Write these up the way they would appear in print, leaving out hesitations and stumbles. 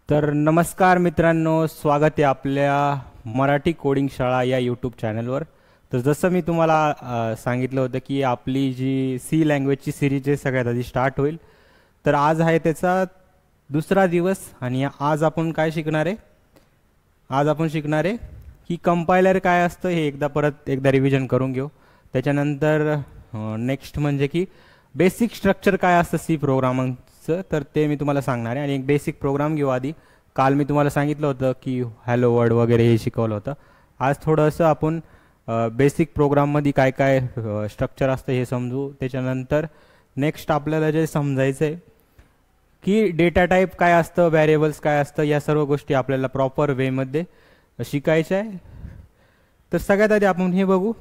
तर नमस्कार मित्रांनो, स्वागत आहे आपल्या मराठी कोडिंग शाळा या यूट्यूब चॅनलवर. तर जसं मी तुम्हाला सांगितलं होतं की आपली जी सी लँग्वेजची सिरीज आहे सगळ्यात आधी स्टार्ट होईल. तर आज आहे त्याचा दुसरा दिवस आणि आज आपण काय शिकणार आहे? आज आपण शिकणार आहे की कंपायलर काय असतं हे परत एकदा रिव्हिजन करून घेऊ. त्याच्यानंतर नेक्स्ट म्हणजे की बेसिक स्ट्रक्चर काय असतं सी प्रोग्रामिंगचं, तर ते मी तुम्हाला सांगणार आहे. आणि एक बेसिक प्रोग्राम घेऊ आधी. काल मी तुम्हाला सांगितलं होतं की हॅलो वर्ड वगैरे हे शिकवलं होतं. आज थोडंसं आपण बेसिक प्रोग्राममध्ये काय काय स्ट्रक्चर असतं हे समजू. त्याच्यानंतर नेक्स्ट आपल्याला जे समजायचं आहे की डेटा टाईप काय असतं, व्हॅरिएबल्स काय असतं, या सर्व गोष्टी आपल्याला प्रॉपर वेमध्ये शिकायच्या आहे. तर सगळ्यात आधी आपण हे बघू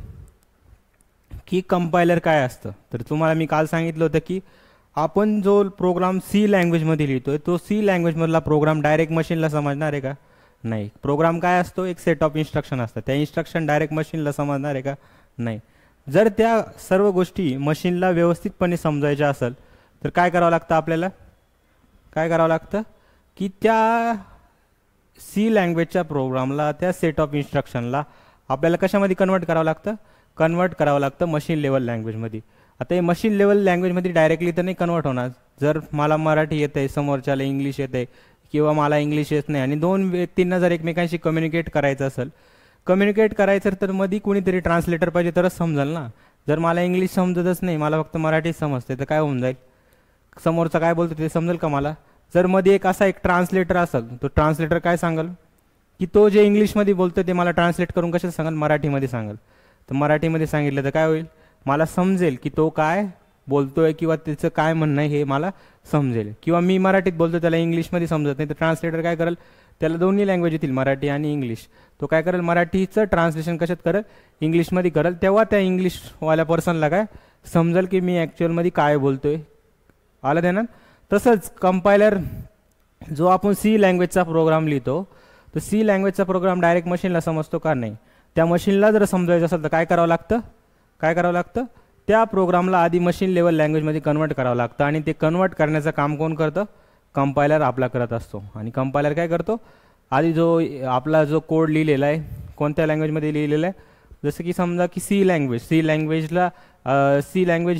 की कंपायलर काय असतं. तर तुम्हाला मी काल सांगितलं होतं की आपण जो प्रोग्राम सी लँग्वेजमध्ये लिहितोय तो सी लँग्वेजमधला प्रोग्राम डायरेक्ट मशीनला समजणार आहे का? नाही. प्रोग्राम काय असतो? एक सेट ऑफ इन्स्ट्रक्शन असतात. त्या इन्स्ट्रक्शन डायरेक्ट मशीनला समजणार आहे का? नाही. जर त्या सर्व गोष्टी मशीनला व्यवस्थितपणे समजायच्या असेल तर काय करावं लागतं आपल्याला? काय करावं लागतं की त्या सी लँग्वेजच्या प्रोग्रामला, त्या सेट ऑफ इन्स्ट्रक्शनला आपल्याला कशामध्ये कन्वर्ट करावं लागतं? कन्वर्ट करावं लागतं मशीन लेवल लँग्वेजमध्ये. आता हे मशीन लेवल लँग्वेजमध्ये डायरेक्टली तर नाही कन्वर्ट होणार. जर मला मराठी येतं आहे, समोरच्याला इंग्लिश येतं आहे, किंवा मला इंग्लिश येत नाही आणि दोन व्यक्तींना जर एकमेकांशी कम्युनिकेट करायचं असेल, कम्युनिकेट करायचं तर मध्ये कुणीतरी ट्रान्सलेटर पाहिजे तरच समजेल ना. जर मला इंग्लिश समजतच नाही, मला फक्त मराठीच समजते, तर काय होऊन जाईल? समोरचा काय बोलतो ते समजेल का मला? जर मध्ये एक असा एक ट्रान्सलेटर असेल, तो ट्रान्सलेटर काय सांगेल की तो जे इंग्लिशमध्ये बोलतो ते मला ट्रान्सलेट करून कशात सांगेल? मराठीमध्ये सांगेल. तर मराठीमध्ये सांगितलं तर काय होईल? मला समजेल की तो काय बोलतोय किंवा त्याचं काय म्हणणं आहे हे मला समजेल. किंवा मी मराठीत बोलतो, त्याला इंग्लिशमध्ये समजत नाही, तर ट्रान्सलेटर काय करेल? त्याला दोन्ही लँग्वेज येतील, मराठी आणि इंग्लिश. तो काय करेल? मराठीचं ट्रान्सलेशन कशात करेल? इंग्लिशमध्ये करेल. तेव्हा त्या इंग्लिशवाल्या पर्सनला काय समजेल की मी ॲक्च्युअलमध्ये काय बोलतोय. आलं ध्यानात? तसंच कंपायलर जो आपण सी लँग्वेजचा प्रोग्राम लिहितो, तर सी लँग्वेजचा प्रोग्राम डायरेक्ट मशीनला समजतो का? नाही. त्या मशीनला जर समजायचं असेल तर काय करावं लागतं? काय करावं लागतं? त्या प्रोग्रामला आधी मशीन लेवल लँग्वेजमध्ये कन्वर्ट करावं लागतं. आणि ते कन्वर्ट करण्याचं काम कोण करतं? कंपायलर आपला करत असतो. आणि कंपायलर काय करतो? आधी आपला जो कोड लिहिलेला आहे, कोणत्या लँग्वेजमध्ये लिहिलेला आहे? जसं की समजा की सी लँग्वेज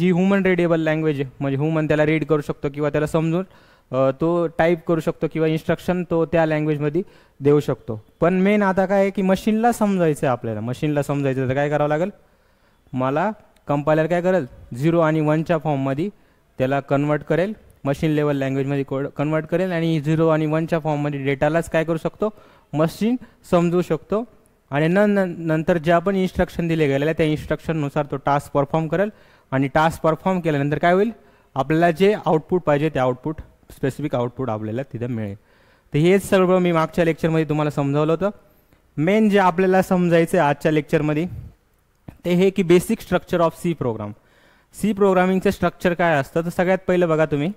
ही ह्युमन रीडेबल लँग्वेज आहे. म्हणजे ह्युमन त्याला रीड करू शकतो किंवा त्याला समजून तो टाईप करू शकतो किंवा इन्स्ट्रक्शन तो त्या लँग्वेजमध्ये देऊ शकतो. पण मेन आता काय आहे की मशीनला समजायचं आहे आपल्याला. मशीनला समजायचं तर काय करावं लागेल? मला कंपायलर काय करेल? 0 आणि 1च्या फॉर्ममध्ये त्याला कन्वर्ट करेल, मशीन लेवल लँग्वेजमध्ये कन्वर्ट करेल. आणि 0 आणि 1च्या फॉर्ममध्ये डेटालाच काय करू शकतो? मशीन समजू शकतो. आणि नंतर ज्या पण इन्स्ट्रक्शन दिले गेलेले त्या इन्स्ट्रक्शननुसार तो टास्क परफॉर्म करेल. आणि टास्क परफॉर्म केल्यानंतर काय होईल? आपल्याला जे आउटपुट पाहिजे ते आउटपुट, स्पेसिफिक आउटपुट आपल्याला तिथं मिळेल. तर हेच सगळं मी मागच्या लेक्चरमध्ये तुम्हाला समजावलं होतं. मेन जे आपल्याला समजायचं आहे आजच्या लेक्चरमध्ये ते हे की basic structure of C program. C प्रोग्रामिंगचं स्ट्रक्चर काय असतं? तर सगळ्यात पहिलं बघा, तुम्ही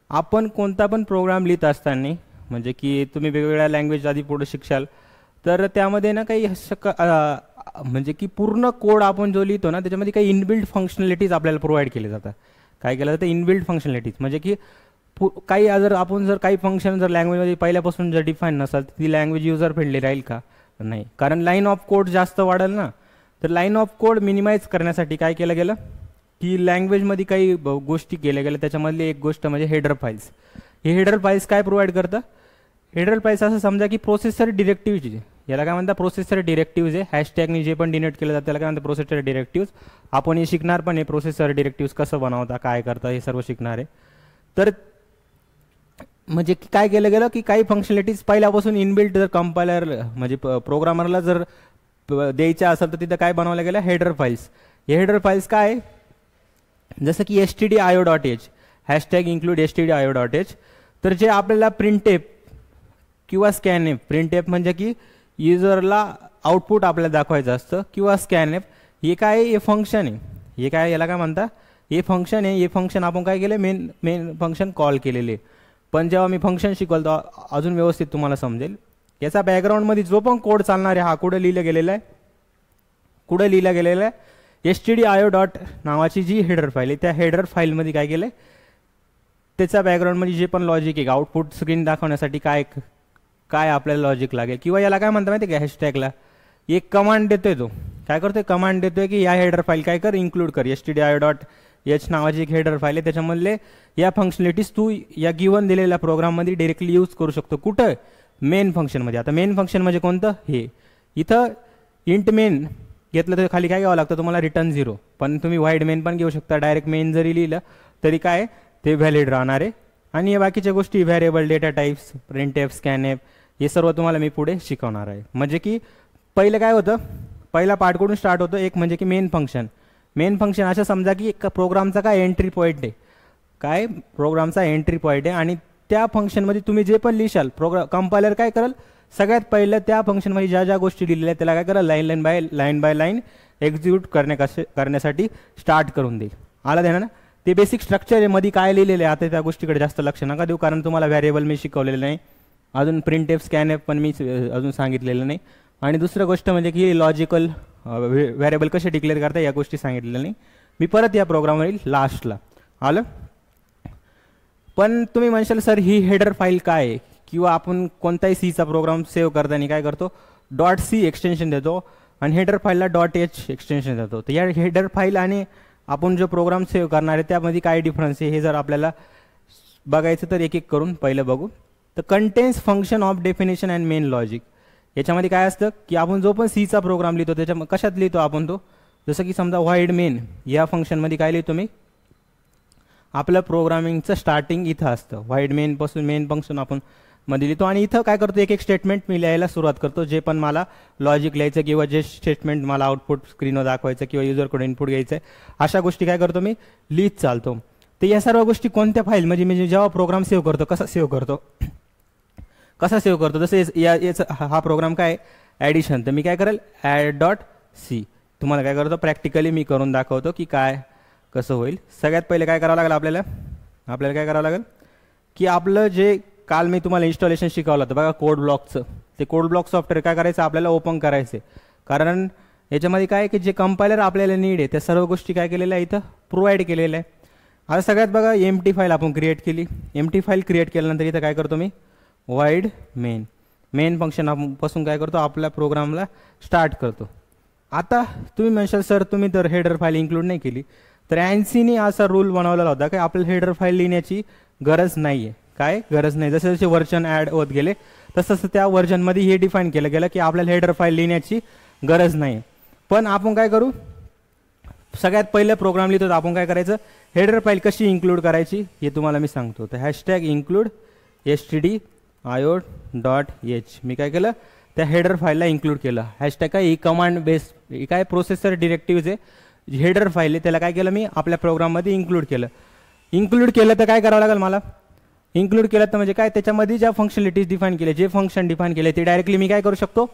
आपण कोणता पण प्रोग्राम लिहित असताना, म्हणजे की तुम्ही वेगवेगळ्या लँग्वेज आधी पुढे शिकशाल, तर त्यामध्ये ना काही म्हणजे की पूर्ण कोड आपण जो लिहितो ना त्याच्यामध्ये काही इनबिल्ट फंक्शनॅलिटीज आपल्याला प्रोव्हाइड केले जातात. काय केलं जातं? Inbuilt functionalities. म्हणजे की काही जर काही फंक्शन जर लँग्वेजमध्ये पहिल्यापासून जर डिफाईन नसेल तर ती लँग्वेज युजर फ्रेंडली राहील का? नाही. कारण लाईन ऑफ कोड जास्त वाढेल ना. तर लाईन ऑफ कोड मिनिमाइज करण्यासाठी काय केलं गेलं की लँग्वेजमध्ये काही गोष्टी केल्या गेल्या. त्याच्यामधली एक गोष्ट म्हणजे हेडर फाईल्स. हे हेडर फाईल्स काय प्रोव्हाइड करतं? हेडर फाईल्स असं समजा की प्रोसेसर डिरेक्टिव्ह, याला काय म्हणतात? प्रोसेसर डिरेक्टिव्ह आहे. हॅशटॅगनी जे पण डिनोट केलं जातं त्याला काय म्हणतात? Processor directive. आपण हे शिकणार पण आहे, प्रोसेसर डिरेक्टिव्ह कसं बनवता, काय करता, हे सर्व शिकणार आहे. तर म्हणजे काय केलं गेलं की काही फंक्शनॅलिटीज पहिल्यापासून इनबिल्ट जर कंपायलर म्हणजे प्रोग्रामरला जर द्यायच्या असेल तर तिथं काय बनवलं गेलं? Header files. हे हेडर फाईल्स काय? जसं की stdio.h, हॅशटॅग इन्क्लूड stdio.h. तर जे आपल्याला प्रिंटेप किंवा स्कॅनएफ, प्रिंटेप म्हणजे की युजरला आउटपुट आपल्याला दाखवायचं असतं, किंवा स्कॅनएफ, हे काय? हे फंक्शन आहे. हे काय? याला काय म्हणता? हे फंक्शन आहे. हे फंक्शन आपण काय केलं? मेन फंक्शन कॉल केलेले. पण जेव्हा मी फंक्शन शिकवलं तर अजून व्यवस्थित तुम्हाला समजेल. याचा बॅकग्राऊंडमध्ये जो पण कोड चालणार आहे हा कुठं लिहिला गेलेला आहे? कुठं लिहिला गेलेला आहे? stdio. नावाची जी हेडर फाईल आहे त्या हेडर फाईलमध्ये काय केलं? त्याच्या बॅकग्राऊंडमध्ये जे पण लॉजिक आहे, आउटपुट स्क्रीन दाखवण्यासाठी काय काय आपल्याला लॉजिक लागेल, किंवा याला काय म्हणता माहिती आहे का, हॅशटॅगला एक कमांड देतोय, तो काय करतोय, कमांड देतोय की या हेडर फाईल काय कर, इन्क्लूड कर, stdio.h नावाची एक हेडर फाईल आहे, त्याच्यामधले या फंक्शनॅलिटीज तू या गिवन दिलेल्या प्रोग्राममध्ये डायरेक्टली यूज करू शकतो. कुठं, मेन फंक्शनमध्ये. आता मेन फंक्शन म्हणजे कोणतं, हे इथं इंट मेन घेतलं तर खाली काय घ्यावं लागतं तुम्हाला, रिटर्न 0. पण तुम्ही वाईड मेन पण घेऊ शकता, डायरेक्ट मेन जरी लिहिलं तरी काय ते व्हॅलिड राहणार आहे. आणि या बाकीच्या गोष्टी variable, data types, printf, scanf हे सर्व तुम्हाला मी पुढे शिकवणार आहे. म्हणजे की पहिलं काय होतं, पहिला पार्टकडून स्टार्ट होतं, एक म्हणजे की मेन फंक्शन. मेन फंक्शन असं समजा की प्रोग्रामचा काय एंट्री पॉईंट आहे, काय प्रोग्रामचा एंट्री पॉईंट आहे, आणि त्या फंक्शनमध्ये तुम्ही जे पण लिहिशाल कंपायलर काय करेल, सगळ्यात पहिलं त्या फंक्शनमध्ये ज्या ज्या गोष्टी लिहिलेल्या आहेत त्याला काय करेल, लाईन बाय लाईन एक्झिक्यूट करण्यासाठी स्टार्ट करून देईल. आला ध्यान ना. ते बेसिक स्ट्रक्चर आहे, मध्ये काय लिहिलेलं आहे आता त्या गोष्टीकडे जास्त लक्ष नका देऊ, कारण तुम्हाला व्हेरिएबल मी शिकवलेलं नाही अजून, प्रिंटएफ, स्कॅनएफ पण मी अजून सांगितलेलं नाही. आणि दुसरं गोष्ट म्हणजे की लॉजिकल व्हेरिएबल कसे डिक्लेअर करता या गोष्टी सांगितलेल्या नाही मी, परत या प्रोग्रामवरील लास्टला. आलं. पण तुम्ही म्हणशाल सर ही हेडर फाईल काय आहे, किंवा आपण कोणताही सीचा प्रोग्राम सेव्ह करताना काय करतो, .c एक्सटेन्शन देतो आणि हेडर फाईलला .h एक्सटेन्शन देतो. तर या हेडर फाईल आणि आपण जो प्रोग्राम सेव्ह करणार आहे त्यामध्ये काय डिफरन्स आहे हे जर आपल्याला बघायचं तर एक एक करून पहिलं बघू. तर contains function of definition and main logic. याच्यामध्ये काय असतं की आपण जो पण सीचा प्रोग्राम लिहितो त्याच्या कशात लिहितो आपण तो, जसं की समजा व्हाईड मेन या फंक्शनमध्ये काय लिहितो मी, आपलं प्रोग्रामिंगचं स्टार्टिंग इथं असतं, व्हाईड मेनपासून मेन फंक्शन आपण मध्ये लिहितो, आणि इथं काय करतो एक एक स्टेटमेंट मी लिहायला सुरुवात करतो, जे पण मला लॉजिक लिहायचं किंवा जे स्टेटमेंट मला आउटपुट स्क्रीनवर दाखवायचं किंवा युजरकडून इनपुट घ्यायचं आहे, अशा गोष्टी काय करतो मी लिहित चालतो. तर या सर्व गोष्टी कोणत्या फाईल म्हणजे मी जेव्हा प्रोग्राम सेव्ह करतो कसा सेव्ह करतो, जसं याचा हा प्रोग्राम काय ॲडिशन, तर मी काय करेल add.c. तुम्हाला काय करतो प्रॅक्टिकली मी करून दाखवतो की काय कसं होईल. सगळ्यात पहिले काय करावं लागेल आपल्याला काय करावं लागेल की आपलं जे काल मी तुम्हाला इन्स्टॉलेशन शिकवलं होतं बघा कोड ब्लॉकचं, ते कोड ब्लॉक सॉफ्टवेअर काय करायचं आपल्याला ओपन करायचं, कारण याच्यामध्ये काय की जे कंपायलर आपल्याला नीड आहे त्या सर्व गोष्टी काय केलेल्या आहे इथं प्रोव्हाइड केलेल्या आहे. आता सगळ्यात बघा एम्प्टी फाईल आपण क्रिएट केली, एम्प्टी फाईल क्रिएट केल्यानंतर इथं काय करतो मी वाईड मेन फंक्शन पासून काय करतो आपल्या प्रोग्रामला स्टार्ट करतो. आता तुम्ही म्हणशाल सर तुम्ही तर हेडर फाईल इन्क्लूड नाही केली, तर ANSYने असा रूल बनवलेला होता की आपल्याला हेडर फाईल लिहिण्याची गरज नाही आहे, काय गरज नाही. जसे जसे व्हर्जन ॲड होत गेले तसं त्या व्हर्जनमध्ये हे डिफाईन केलं गेलं की आपल्याला हेडर फाईल लिहिण्याची गरज नाही. पण आपण काय करू, सगळ्यात पहिलं प्रोग्राम लिहितो तर आपण काय करायचं, हेडर फाईल कशी इन्क्लूड करायची हे तुम्हाला मी सांगतो. तर #include stdio.h मी काय केलं त्या हेडर फाईलला इन्क्लूड केलं. हॅशटॅग काय ही कमांड बेस काय प्रोसेसर डिरेक्टिव्ह आहे, हेडर फाईल आहे त्याला काय केलं मी आपल्या प्रोग्राममध्ये इन्क्लूड केलं तर काय करावं लागेल मला, इन्क्लूड केलं तर म्हणजे काय त्याच्यामध्ये ज्या फंक्शनलिटीज डिफाईन केले, जे फंक्शन डिफाईन केले ते डायरेक्टली मी काय करू शकतो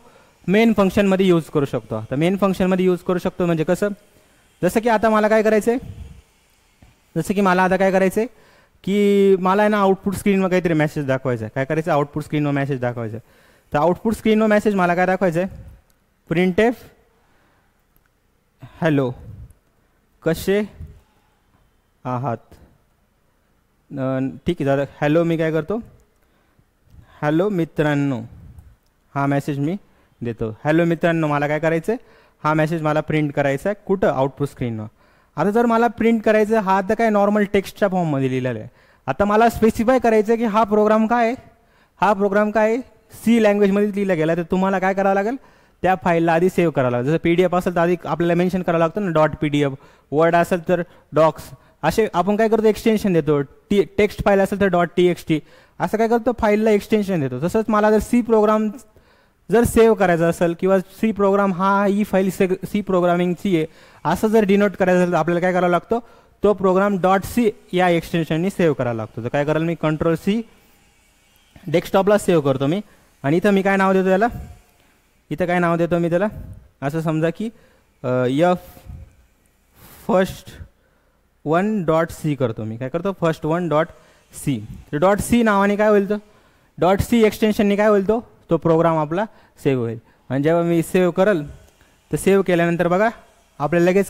मेन फंक्शनमध्ये यूज करू शकतो. तर मेन फंक्शनमध्ये यूज करू शकतो म्हणजे कसं, जसं की आता मला काय करायचं आहे, की मला आहे ना आउटपुट स्क्रीनवर काहीतरी मेसेज दाखवायचा आहे. काय करायचं आउटपुट स्क्रीनवर मेसेज दाखवायचा आहे. तर आउटपुट स्क्रीनवर मेसेज मला काय दाखवायचं आहे, प्रिंटएफ हॅलो कसे आहात. ठीक आहे दादा, हॅलो मी काय करतो हॅलो मित्रांनो हा मेसेज मी देतो. हॅलो मित्रांनो मला काय करायचं आहे, हा मेसेज मला प्रिंट करायचा आहे कुठं आउटपुट स्क्रीनवर. आता जर मला प्रिंट करायचं हा आता काय नॉर्मल टेक्स्टच्या फॉर्ममध्ये लिहिलेला आहे. आता मला स्पेसिफाय करायचं की हा प्रोग्राम काय आहे, सी लँग्वेजमध्ये लिहिला गेला. तर तुम्हाला काय करावं लागेल, त्या फाईलला आधी सेव्ह करावं लागेल. जसं PDF असेल तर आधी आपल्याला मेन्शन करावं लागतं ना .pdf, वर्ड असेल तर डॉक्स, असे आपण काय करतो एक्सटेन्शन देतो. टेक्स्ट फाईल असेल तर .txt असं काय करतो फाईलला एक्सटेन्शन देतो. तसंच मला जर सी प्रोग्राम जर सेव्ह करायचा असेल किंवा सी प्रोग्राम ही फाईल सी प्रोग्रामिंगची आहे असं जर डिनोट करायचं असेल तर आपल्याला काय करावं लागतं, तो प्रोग्राम .c या एक्सटेन्शननी सेव्ह करायला लागतो. तर काय कराल मी Ctrl+C डेस्कटॉपला सेव्ह करतो मी. आणि इथं मी काय नाव देतो त्याला, असं समजा की first1.c करतो मी. काय करतो first1.c. तर .c नावाने काय होईल, तो .c एक्सटेन्शनने काय होईल, तो प्रोग्राम आपला सेव्ह होईल. आणि जेव्हा मी सेव्ह करल तर सेव्ह केल्यानंतर बघा आपल्याला लगेच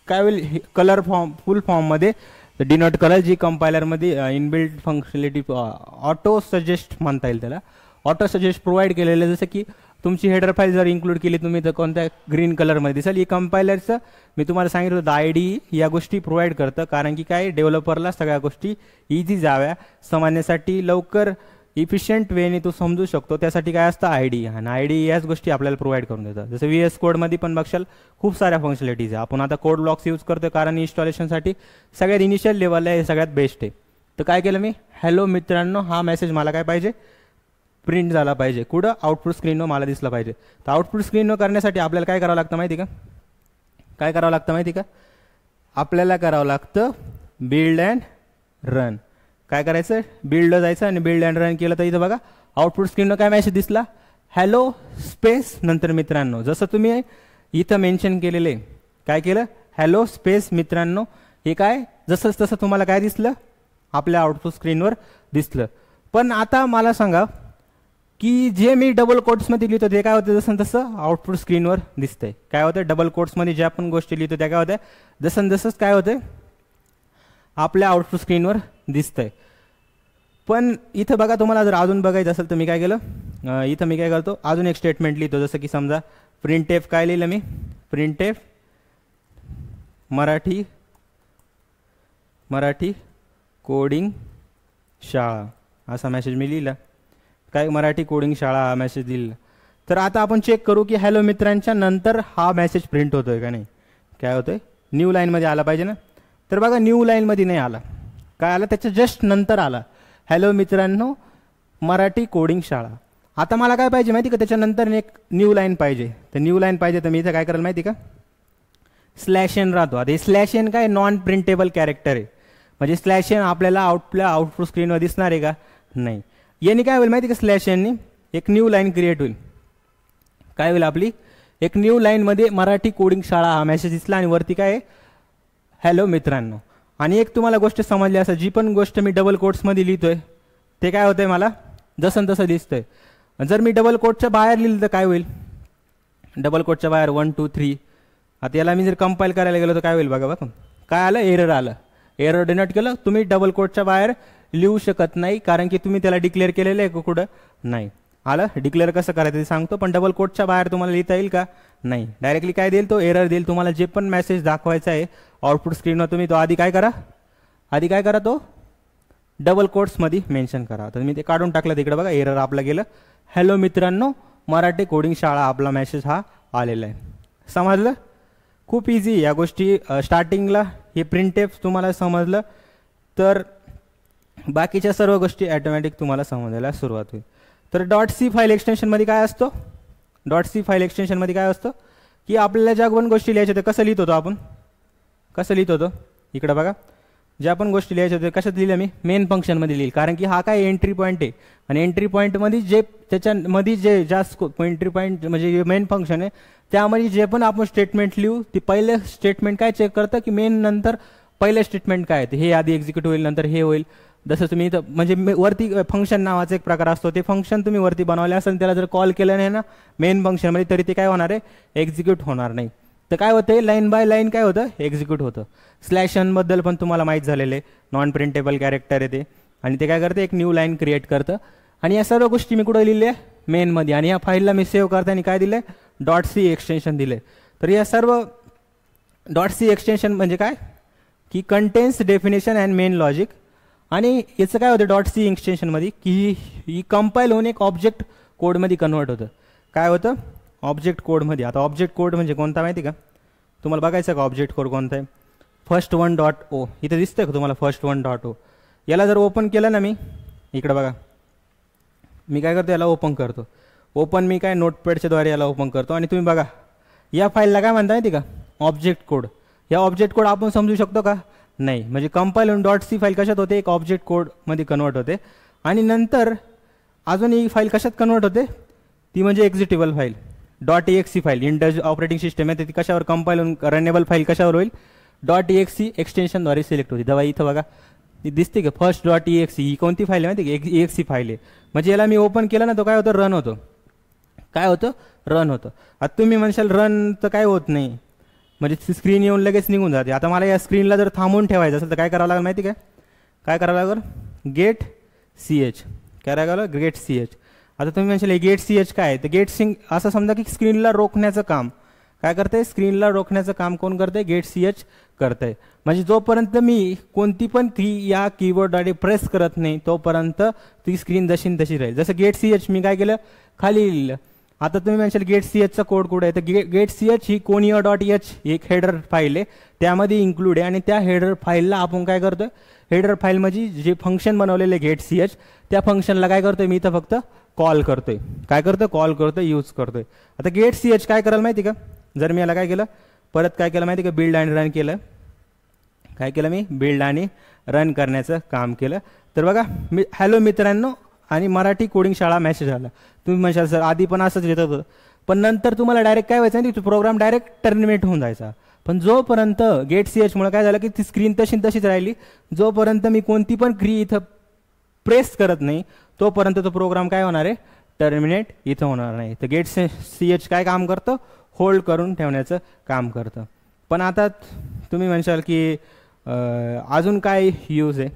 काय होईल, कलर फॉर्म फुल फॉर्ममध्ये तर डी नॉट कलर जी कंपायलरमध्ये इनबिल्ट फंक्शनॅलिटी ऑटो सजेस्ट म्हणता येईल त्याला, ऑटो सजेस्ट प्रोव्हाइड केलेलं, जसं की तुमची हेडर फाईल जर इन्क्लूड केली तुम्ही तर कोणत्या ग्रीन कलरमध्ये दिसेल. ही कंपायलरचं मी तुम्हाला सांगितलं होतं आयडी या गोष्टी प्रोव्हाइड करतं, कारण की काय डेव्हलपरला सगळ्या गोष्टी इझी जाव्या समजण्यासाठी, लवकर इफिशियंट वेने तो समजू शकतो, त्यासाठी काय असतं आयडी, आणि आयडी याच गोष्टी आपल्याला प्रोव्हाइड करून देतात. जसं VS कोडमध्ये पण बघशाल खूप साऱ्या फंक्शनॅलिटीज आहे. आपण आता कोड ब्लॉक्स यूज करतो कारण इन्स्टॉलेशनसाठी सगळ्यात इनिशियल लेवलला हे सगळ्यात बेस्ट आहे. तर काय केलं मी, हॅलो मित्रांनो हा मेसेज मला काय पाहिजे, प्रिंट झाला पाहिजे, कुठं आउटपुट स्क्रीनवर मला दिसलं पाहिजे. तर आउटपुट स्क्रीनवर करण्यासाठी आपल्याला काय करावं लागतं माहिती का, काय करावं लागतं माहिती का, आपल्याला करावं लागतं बिल्ड अँड रन. काय करायचं, बिल्डला जायचं आणि बिल्ड अँड रन केलं तर इथं बघा आउटपुट स्क्रीनवर काय मेसेज दिसला, हॅलो स्पेस नंतर मित्रांनो. जसं तुम्ही इथं मेन्शन केलेले काय केलं, हॅलो स्पेस मित्रांनो, हे काय जसंच तसं तुम्हाला काय दिसलं आपल्या आउटपुट स्क्रीनवर दिसलं. पण आता मला सांगा की जे मी डबल कोट्समध्ये लिहितो ते काय होतं, जसं तसं आउटपुट स्क्रीनवर दिसतंय. काय होतं, डबल कोट्समध्ये ज्या पण गोष्टी लिहितो त्या काय होत्या, जसं तसंच काय होतंय आपल्या आउटपुट स्क्रीनवर दिसतंय. पण इथं बघा तुम्हाला जर अजून बघायचं असेल तर मी काय केलं, इथं मी काय करतो अजून एक स्टेटमेंट लिहितो. जसं की समजा प्रिंट एफ काय लिहिलं मी, प्रिंट एफ मराठी कोडिंग शाळा असा मेसेज मी लिहिला. काय मराठी कोडिंग शाळा हा मेसेज दिला. तर आता आपण चेक करू की हॅलो मित्रांच्या नंतर हा मेसेज प्रिंट होतोय का नाही. काय होतोय, न्यू लाईनमध्ये आला पाहिजे ना. तर बघा न्यू लाईनमध्ये नाही आला, काय आला त्याच्या जस्ट नंतर आला, हॅलो मित्रांनो मराठी कोडिंग शाळा. आता मला काय पाहिजे माहिती का, त्याच्यानंतर एक न्यू लाईन पाहिजे. तर न्यू लाईन पाहिजे तर मी इथं काय करायला माहिती का, स्लॅश एन राहतो. आता हे स्लॅश एन काय नॉन प्रिंटेबल कॅरेक्टर आहे, म्हणजे स्लॅश एन आपल्याला आउटपुट स्क्रीनवर दिसणार आहे का नाही. याने काय होईल माहिती का, स्लॅश एननी एक न्यू लाईन क्रिएट होईल. काय होईल आपली एक न्यू लाईनमध्ये मराठी कोडिंग शाळा हा मेसेज दिसला आणि वरती काय हॅलो मित्रांनो. आणि एक तुम्हाला गोष्ट समजली असं, जी पण गोष्ट मी डबल कोट्समध्ये लिहितोय ते काय होतंय मला जसं तसं दिसतंय. जर मी डबल कोटच्या बाहेर लिहिलं तर काय होईल, डबल कोटच्या बाहेर 1 2 3. आता याला मी जर कंपाईल करायला गेलो तर काय होईल बघा, बघा काय आलं, एरर आलं. एरर डिनोट केलं, तुम्ही डबल कोटच्या बाहेर लिहू शकत नाही कारण की तुम्ही त्याला डिक्लेअर केलेलं आहे कुठं नाही. आलं, डिक्लेअर कसं करायचं ते सांगतो, पण डबल कोटच्या बाहेर तुम्हाला लिहिता येईल का नाही. डायरेक्टली काय देईल तो, एरर देईल. तुम्हाला जे पण मेसेज दाखवायचा आहे आउटपुट स्क्रीनवर तुम्ही तो आधी काय करा तो डबल कोट्समध्ये मेन्शन करा. तर मी ते काढून टाकलं तिकडे बघा, एरर आपलं गेलं. हॅलो मित्रांनो मराठी कोडिंग शाळा आपला मेसेज हा आलेला आहे. समजलं, खूप इझी या गोष्टी. स्टार्टिंगला हे प्रिंटेफ तुम्हाला समजलं तर बाकीच्या सर्व गोष्टी ॲटोमॅटिक तुम्हाला समजायला सुरुवात होईल. तर .c फाईल एक्सटेन्शनमध्ये काय असतो, .c फाईल एक्सटेन्शनमध्ये काय असतं की आपल्याला ज्या पण गोष्टी लिहायच्या त्या कसं लिहित होतो आपण, कसं लिहित होतो इकडं बघा, ज्या पण गोष्टी लिहायच्या होत्या कशात लिहिल्या मी, मेन फंक्शनमध्ये लिहिल. कारण की हा काय एंट्री पॉईंट आहे आणि एंट्री पॉईंटमध्ये जे त्याच्यामध्ये जे जास्त एंट्री पॉईंट म्हणजे मेन फंक्शन आहे त्यामध्ये जे पण आपण स्टेटमेंट लिहू ते पहिले स्टेटमेंट काय चेक करतं की मेन नंतर पहिलं स्टेटमेंट काय आहे, हे आधी एक्झिक्यूट होईल नंतर हे होईल. जसं तुम्ही इथं म्हणजे वरती फंक्शन नावाचा एक प्रकार असतो, ते फंक्शन तुम्ही वरती बनवले असेल त्याला जर कॉल केलं नाही ना मेन फंक्शनमध्ये तरी ते काय होणार आहे, एक्झिक्यूट होणार नाही. तर काय होतं, लाईन बाय लाईन काय होतं, एक्झिक्यूट होतं. स्लॅश एन बद्दल पण तुम्हाला माहीत झालेलं आहे, नॉन प्रिंटेबल कॅरेक्टर आहे ते, आणि ते काय करतं एक न्यू लाईन क्रिएट करतं. आणि या सर्व गोष्टी मी कुठं लिहिल्या मेनमध्ये, आणि या फाईलला मी सेव्ह करताना काय दिलं, .c एक्सटेन्शन दिले. तर या सर्व .c एक्सटेन्शन म्हणजे काय की contains definition and main logic. आणि याचं काय होतं .c एक्सटेन्शनमध्ये की ही कंपाईल होऊन एक ऑब्जेक्ट कोडमध्ये कन्वर्ट होतं. काय होतं, ऑब्जेक्ट कोडमध्ये. आता ऑब्जेक्ट कोड म्हणजे कोणता माहिती का तुम्हाला, बघायचं का ऑब्जेक्ट कोड कोणता आहे, first1.o इथं दिसतंय का तुम्हाला, first1.o. याला जर ओपन केलं ना मी इकडं बघा, मी काय करतो याला ओपन करतो. ओपन मी काय नोटपॅडच्या द्वारे याला ओपन करतो. आणि तुम्ही बघा या फाईलला काय म्हणता माहिती का, ऑब्जेक्ट कोड. या ऑब्जेक्ट कोड आपण समजू शकतो का नाही, म्हणजे कंपाईल होऊन .c फाईल कशात होते, एक ऑब्जेक्ट कोडमध्ये कन्वर्ट होते. आणि नंतर अजून ही फाईल कशात कन्वर्ट होते, ती म्हणजे executable file .exe file. Intel operating system आहे ती कशावर कंपाईल होऊन रनेबल फाईल कशावर होईल, .exe एक्सटेन्शनद्वारे सिलेक्ट होती. दवा इथं बघा ती दिसते का, first.exe ही कोणती फाईल आहे माहिती का, exe फाईल आहे. म्हणजे याला मी ओपन केलं ना तो काय होतं, रन होतो. काय होतं, रन होतं. आता तुम्ही म्हणशाल रन तर काय होत नाही, म्हणजे ती स्क्रीन येऊन लगेच निघून जाते. आता मला या स्क्रीनला जर थांबवून ठेवायचं असेल तर काय करावं लागेल माहिती काय? काय करावं लागेल? Get C H. काय करावं लागेल? Get C H. आता तुम्ही म्हणशाल गेट सी एच काय आहे? तर गेट सिंग असं समजा की स्क्रीनला रोखण्याचं काम काय करते? स्क्रीनला रोखण्याचं काम कोण करते? गेट सी एच करते. म्हणजे जोपर्यंत मी कोणती पण की या कीबोर्डद्वारे प्रेस करत नाही तोपर्यंत ती स्क्रीन जशी तशी राहील. जसं गेट सी एच मी काय केलं? खाली लिहिलं. आता तुम्ही म्हणशाल गेट सी एचचा कोड कुठे आहे? तर गेट सी एच ही कोनियो डॉट एच एक हेडर फाईल आहे, त्यामध्ये इन्क्लूड आहे. आणि त्या हेडर फाईलला आपण काय करतोय? हेडर फाईल म्हणजे जे फंक्शन बनवलेले गेट सी एच त्या फंक्शनला काय करतोय? मी इथं फक्त कॉल करतोय. काय करतोय? कॉल करतोय, यूज करतोय. आता गेट सी एच काय करायला माहिती का? जर मी याला काय केलं, परत काय केलं माहिती का? बिल्ड आणि रन केलं. काय केलं मी? बिल्ड आणि रन करण्याचं काम केलं. तर बघा हॅलो मित्रांनो आणि मराठी कोडिंग शाळा मेसेज आला. तुम्ही म्हणशाल सर आधी पण असंच येत होतं, पण नंतर तुम्हाला डायरेक्ट काय व्हायचं नाही, प्रोग्राम डायरेक्ट टर्मिनेट होऊन जायचा. पण जोपर्यंत गेट सी एचमुळे काय झालं की ती स्क्रीन तशीच राहिली, जोपर्यंत मी कोणती पण क्री इथं प्रेस करत नाही तोपर्यंत तो प्रोग्राम काय होणार आहे? टर्मिनेट इथं होणार नाही. तर गेट सी एच काय काम करतं? होल्ड करून ठेवण्याचं काम करतं. पण आता तुम्ही म्हणशाल की अजून काय यूज आहे?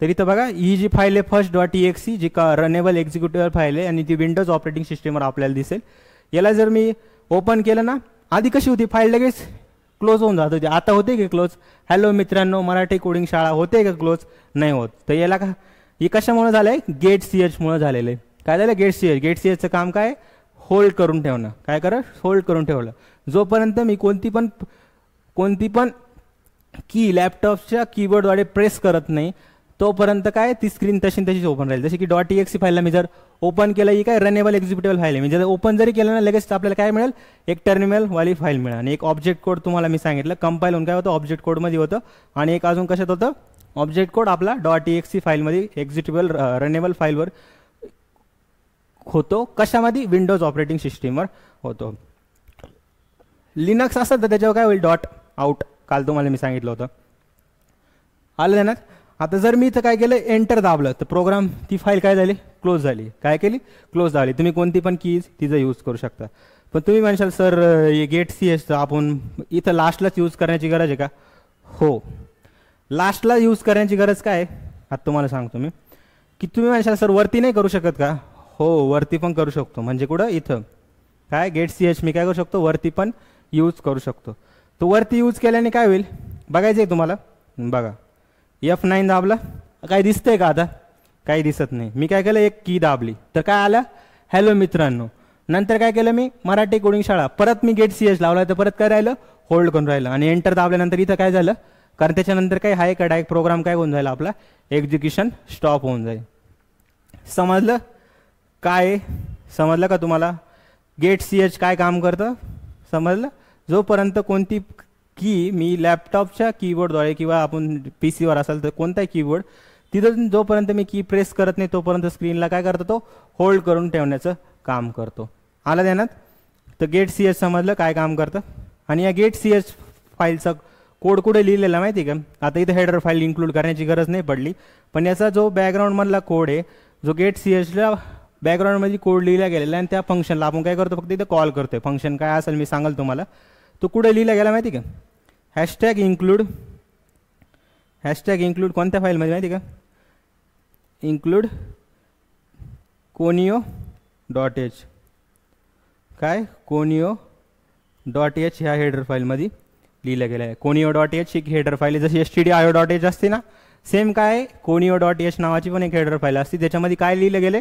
तर इथं बघा ही जी फाईल आहे फर्स्ट डॉट ई एक्स जी का रनेबल एक्झिक्युटिव्ह फाईल आहे आणि ती विंडोज ऑपरेटिंग सिस्टीमवर आपल्याला दिसेल. याला जर मी ओपन केलं ना, आधी कशी होती फाईल? लगेच क्लोज होऊन जात होती. आता होते की क्लोज? हॅलो मित्रांनो मराठी कोडिंग शाळा होते का क्लोज? नाही होत. तर याला का हे कशामुळे झालं आहे? गेट सी एचमुळे झालेलं आहे. काय झालं? Get C H. Get C एचचं काम काय? होल्ड करून ठेवणं. काय करा? होल्ड करून ठेवलं. जोपर्यंत मी कोणती पण की लॅपटॉपच्या कीबोर्डद्वारे प्रेस करत नाही तोपर्यंत काय ती स्क्रीन तशीच ओपन राहील. जसे की डॉट ई एक्स फाईलला मी जर ओपन केलं, ही काय रनेबल एक्झिक्युटिव्ह फाईल आहे. म्हणजे जर ओपन जरी केलं ना लगेच आपल्याला काय मिळेल? एक टर्मिनलवाली फाईल मिळेल. आणि एक ऑब्जेक्ट कोड तुम्हाला मी सांगितलं कंपाईल होऊन काय होतं? ऑब्जेक्ट कोडमध्ये होतं. आणि एक अजून कशात होतं? ऑब्जेक्ट कोड आपला डॉट ई एक्स फाईलमध्ये एक्झिक्युटिबल रनेबल फाईलवर होतो. कशामध्ये? विंडोज ऑपरेटिंग सिस्टीमवर होतो. लिनक्स असेल तर त्याच्यावर काय होईल? Dot out. काल तुम्हाला मी सांगितलं होतं. आलं ना? आता जर मी इथं काय केलं? एंटर दाबलं तर प्रोग्राम ती फाईल काय झाली? क्लोज झाली. काय केली? क्लोज झाली. तुम्ही कोणती पण कीज तिचा यूज करू शकता. पण तुम्ही म्हणशाल सर गेट सी एचचं आपण इथं लास्टलाच यूज करण्याची गरज आहे का? हो, लास्टला यूज करण्याची गरज काय आहे? आता तुम्हाला सांगतो मी की तुम्ही म्हणशाल सर वरती नाही करू शकत का? हो, वरती पण करू शकतो. म्हणजे कुठं? इथं काय गेट सी एच मी काय करू शकतो? वरती पण यूज करू शकतो. तो वरती यूज केल्याने काय होईल बघायचं आहे तुम्हाला? बघा F9 दाबला, काय दिसतंय का? आता काही दिसत नाही. मी काय केलं? एक की दाबली तर काय आलं? हॅलो मित्रांनो. नंतर काय केलं मी? मराठी कोडिंग शाळा. परत मी गेट सी एच लावला तर परत काय राहिलं? होल्ड करून राहिलं. आणि एंटर दाबल्यानंतर इथं काय झालं? कारण त्याच्यानंतर काय आहे का डायरेक्ट प्रोग्राम काय होऊन जाईल? आपला एक्झिक्युशन स्टॉप होऊन जाईल. समजलं काय? समजलं का तुम्हाला? गेट सी एच काय काम करतं? समजलं? जोपर्यंत कोणती की मी लॅपटॉपच्या कीबोर्डद्वारे किंवा आपण पी सीवर असेल तर कोणताही कीबोर्ड तिथं जोपर्यंत मी की प्रेस करत नाही तोपर्यंत स्क्रीनला काय करतो? तो होल्ड करून ठेवण्याचं काम करतो. आलं ध्यानात? तर गेट सी एच समजलं काय काम करतं. आणि या गेट सी एच फाईलचा कोड कुठे लिहिलेला माहिती का? आता इथं हेडर फाईल इन्क्लूड करण्याची गरज नाही पडली, पण याचा जो बॅकग्राऊंडमधला कोड आहे जो गेट सी एचला बॅकग्राऊंडमध्ये कोड लिहिला गेलेला आणि त्या फंक्शनला आपण काय करतो? फक्त इथं कॉल करतोय. फंक्शन काय असेल मी सांगाल तुम्हाला. तो कुठे लिहिला गेला माहिती का? हॅशटॅग इन्क्लूड कोणत्या फाईलमध्ये माहिती का? Include conio dot H. काय? कोनियो डॉट एच ह्या हेडर फाईलमध्ये लिहिलं गेलं आहे. कोनियो डॉट एच एक हेडर फाईल आहे. जशी stdio डॉट एच असते ना, सेम काय कोनियो डॉट एच नावाची पण एक हेडर फाईल असते. त्याच्यामध्ये काय लिहिलं गेलं?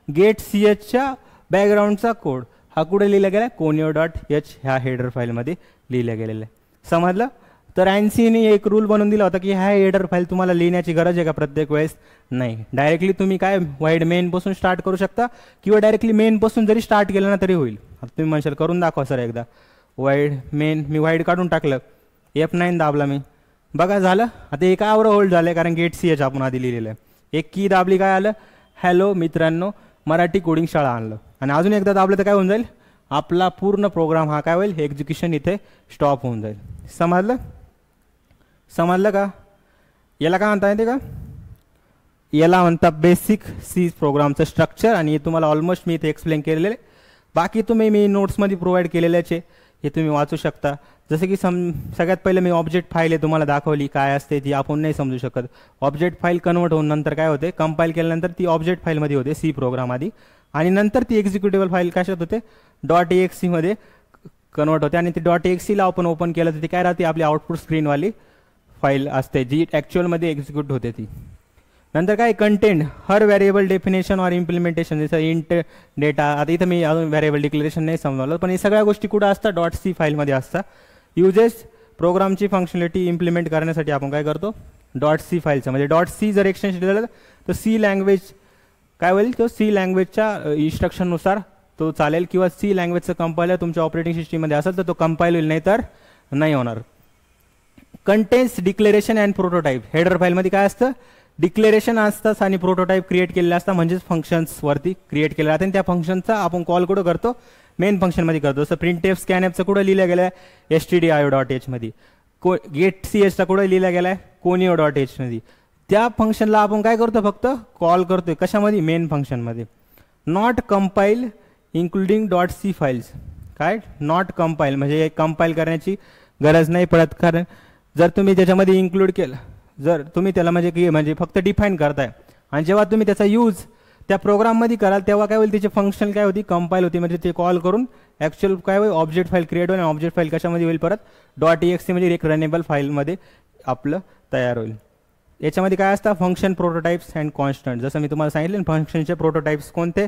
गेट सी एचच्या बॅकग्राऊंडचा कोड हा कुठे लिहिला गेला? कोनियो डॉट एच ह्या हेडर फाईलमध्ये लिहिलं गेलेलं आहे. समजलं? तर ANSYने एक रूल बनवून दिला होता की ह्या हेडर फाईल तुम्हाला लिहिण्याची गरज आहे का प्रत्येक वेळेस? नाही. डायरेक्टली तुम्ही काय वाईड मेनपासून स्टार्ट करू शकता किंवा डायरेक्टली मेनपासून जरी स्टार्ट केलं ना तरी होईल. आता तुम्ही म्हणशाल करून दाखवा सर एकदा. वाईड मेन मी वाईड काढून टाकलं, F9 दाबला मी, बघा झालं. आता एकावर होल्ड झालं कारण गेट सी एच आपण आधी लिहिलेलं आहे. एक की दाबली काय आलं? हॅलो मित्रांनो मराठी कोडिंग शाळा आणलं. आणि अजून एकदा दाबलं तर काय होऊन जाईल? आपला पूर्ण प्रोग्राम हा काय होईल? एक्झिक्युशन इथे स्टॉप होऊन जाईल. समजलं? समजलं का? याला काय म्हणता येते का? याला म्हणता बेसिक सी प्रोग्रामचं स्ट्रक्चर. आणि हे तुम्हाला ऑलमोस्ट मी इथे एक्सप्लेन केलेलं आहे. बाकी तुम्ही मी नोट्समध्ये प्रोव्हाइड केलेल्याचे हे तुम्ही वाचू शकता. जसं की सगळ्यात पहिले मी ऑब्जेक्ट फाईल आहे तुम्हाला दाखवली, काय असते ती आपण नाही समजू शकत. ऑब्जेक्ट फाईल कन्वर्ट होऊन नंतर काय होते, कंपाईल केल्यानंतर ती ऑब्जेक्ट फाईलमध्ये होते सी प्रोग्राम आधी, आणि नंतर ती एक्झिक्युटेबल फाईल कशात होते, .exe मध्ये कन्वर्ट होते. आणि ती .exe ला आपण ओपन केलं तर ती काय राहते, आपली आउटपुट स्क्रीनवाली फाईल असते जी ॲक्च्युअलमध्ये एक्झिक्यूट होते ती. नंतर काय कंटेंट, हर व्हेरिएबल डेफिनेशन और इम्प्लिमेंटेशन, जसं इंट डेटा. आता इथं मी अजून व्हेरिएबल डिक्लेरेशन नाही समजावलं, पण हे सगळ्या गोष्टी कुठं असतात, .c फाईलमध्ये असतात. युजेस, प्रोग्रामची फंक्शनॅलिटी इम्प्लिमेंट करण्यासाठी आपण काय करतो, .c फाईलचं, म्हणजे .c जर एक्सटेन्शन दिलं तर सी लँग्वेज काय होईल, तो सी लँग्वेजच्या इन्स्ट्रक्शननुसार तो चालेल, किंवा सी लँग्वेजचं कंपायलर तुमच्या ऑपरेटिंग सिस्टीममध्ये असेल तर तो कंपाईल होईल, नाही तर नाही होणार. Contains declaration and prototype, header फाईलमध्ये काय असतं, डिक्लेरेशन असतात आणि प्रोटोटाईप क्रिएट केलेलं असतं, म्हणजेच फंक्शन्सवरती क्रिएट केलं जातं. आणि त्या फंक्शनचा आपण कॉल कुठं करतो, मेन फंक्शनमध्ये करतो. जसं प्रिंटएफ स्कॅनएफचं कुठं लिहिलं गेलं आहे, stdio.h मध्ये. गेट cs चा कुठं लिहिला गेला आहे, conio.h मध्ये. त्या फंक्शनला आपण काय करतो, फक्त कॉल करतोय कशामध्ये, मेन फंक्शनमध्ये. Not compile including .c files, काय नॉट कंपाईल म्हणजे कंपाईल करण्याची गरज नाही पडत, कारण जर तुम्ही त्याच्यामध्ये इन्क्लूड केलं, जर तुम्ही त्याला म्हणजे फक्त डिफाईन करताय, आणि जेव्हा तुम्ही त्याचा यूज त्या प्रोग्राममध्ये कराल तेव्हा काय होईल, त्याची फंक्शन काय होती, कंपाईल होती, म्हणजे ते कॉल करून ॲक्च्युअल काय होईल, ऑब्जेक्ट फाईल क्रिएट होईल. आणि ऑब्जेक्ट फाईल कशामध्ये होईल, परत .exe म्हणजे एक रनेबल फाईलमध्ये आपलं तयार होईल. याच्यामध्ये काय असतं, फंक्शन प्रोटोटाईप्स अँड कॉन्स्टंट. जसं मी तुम्हाला सांगितलं फंक्शनचे प्रोटोटाईप्स कोणते,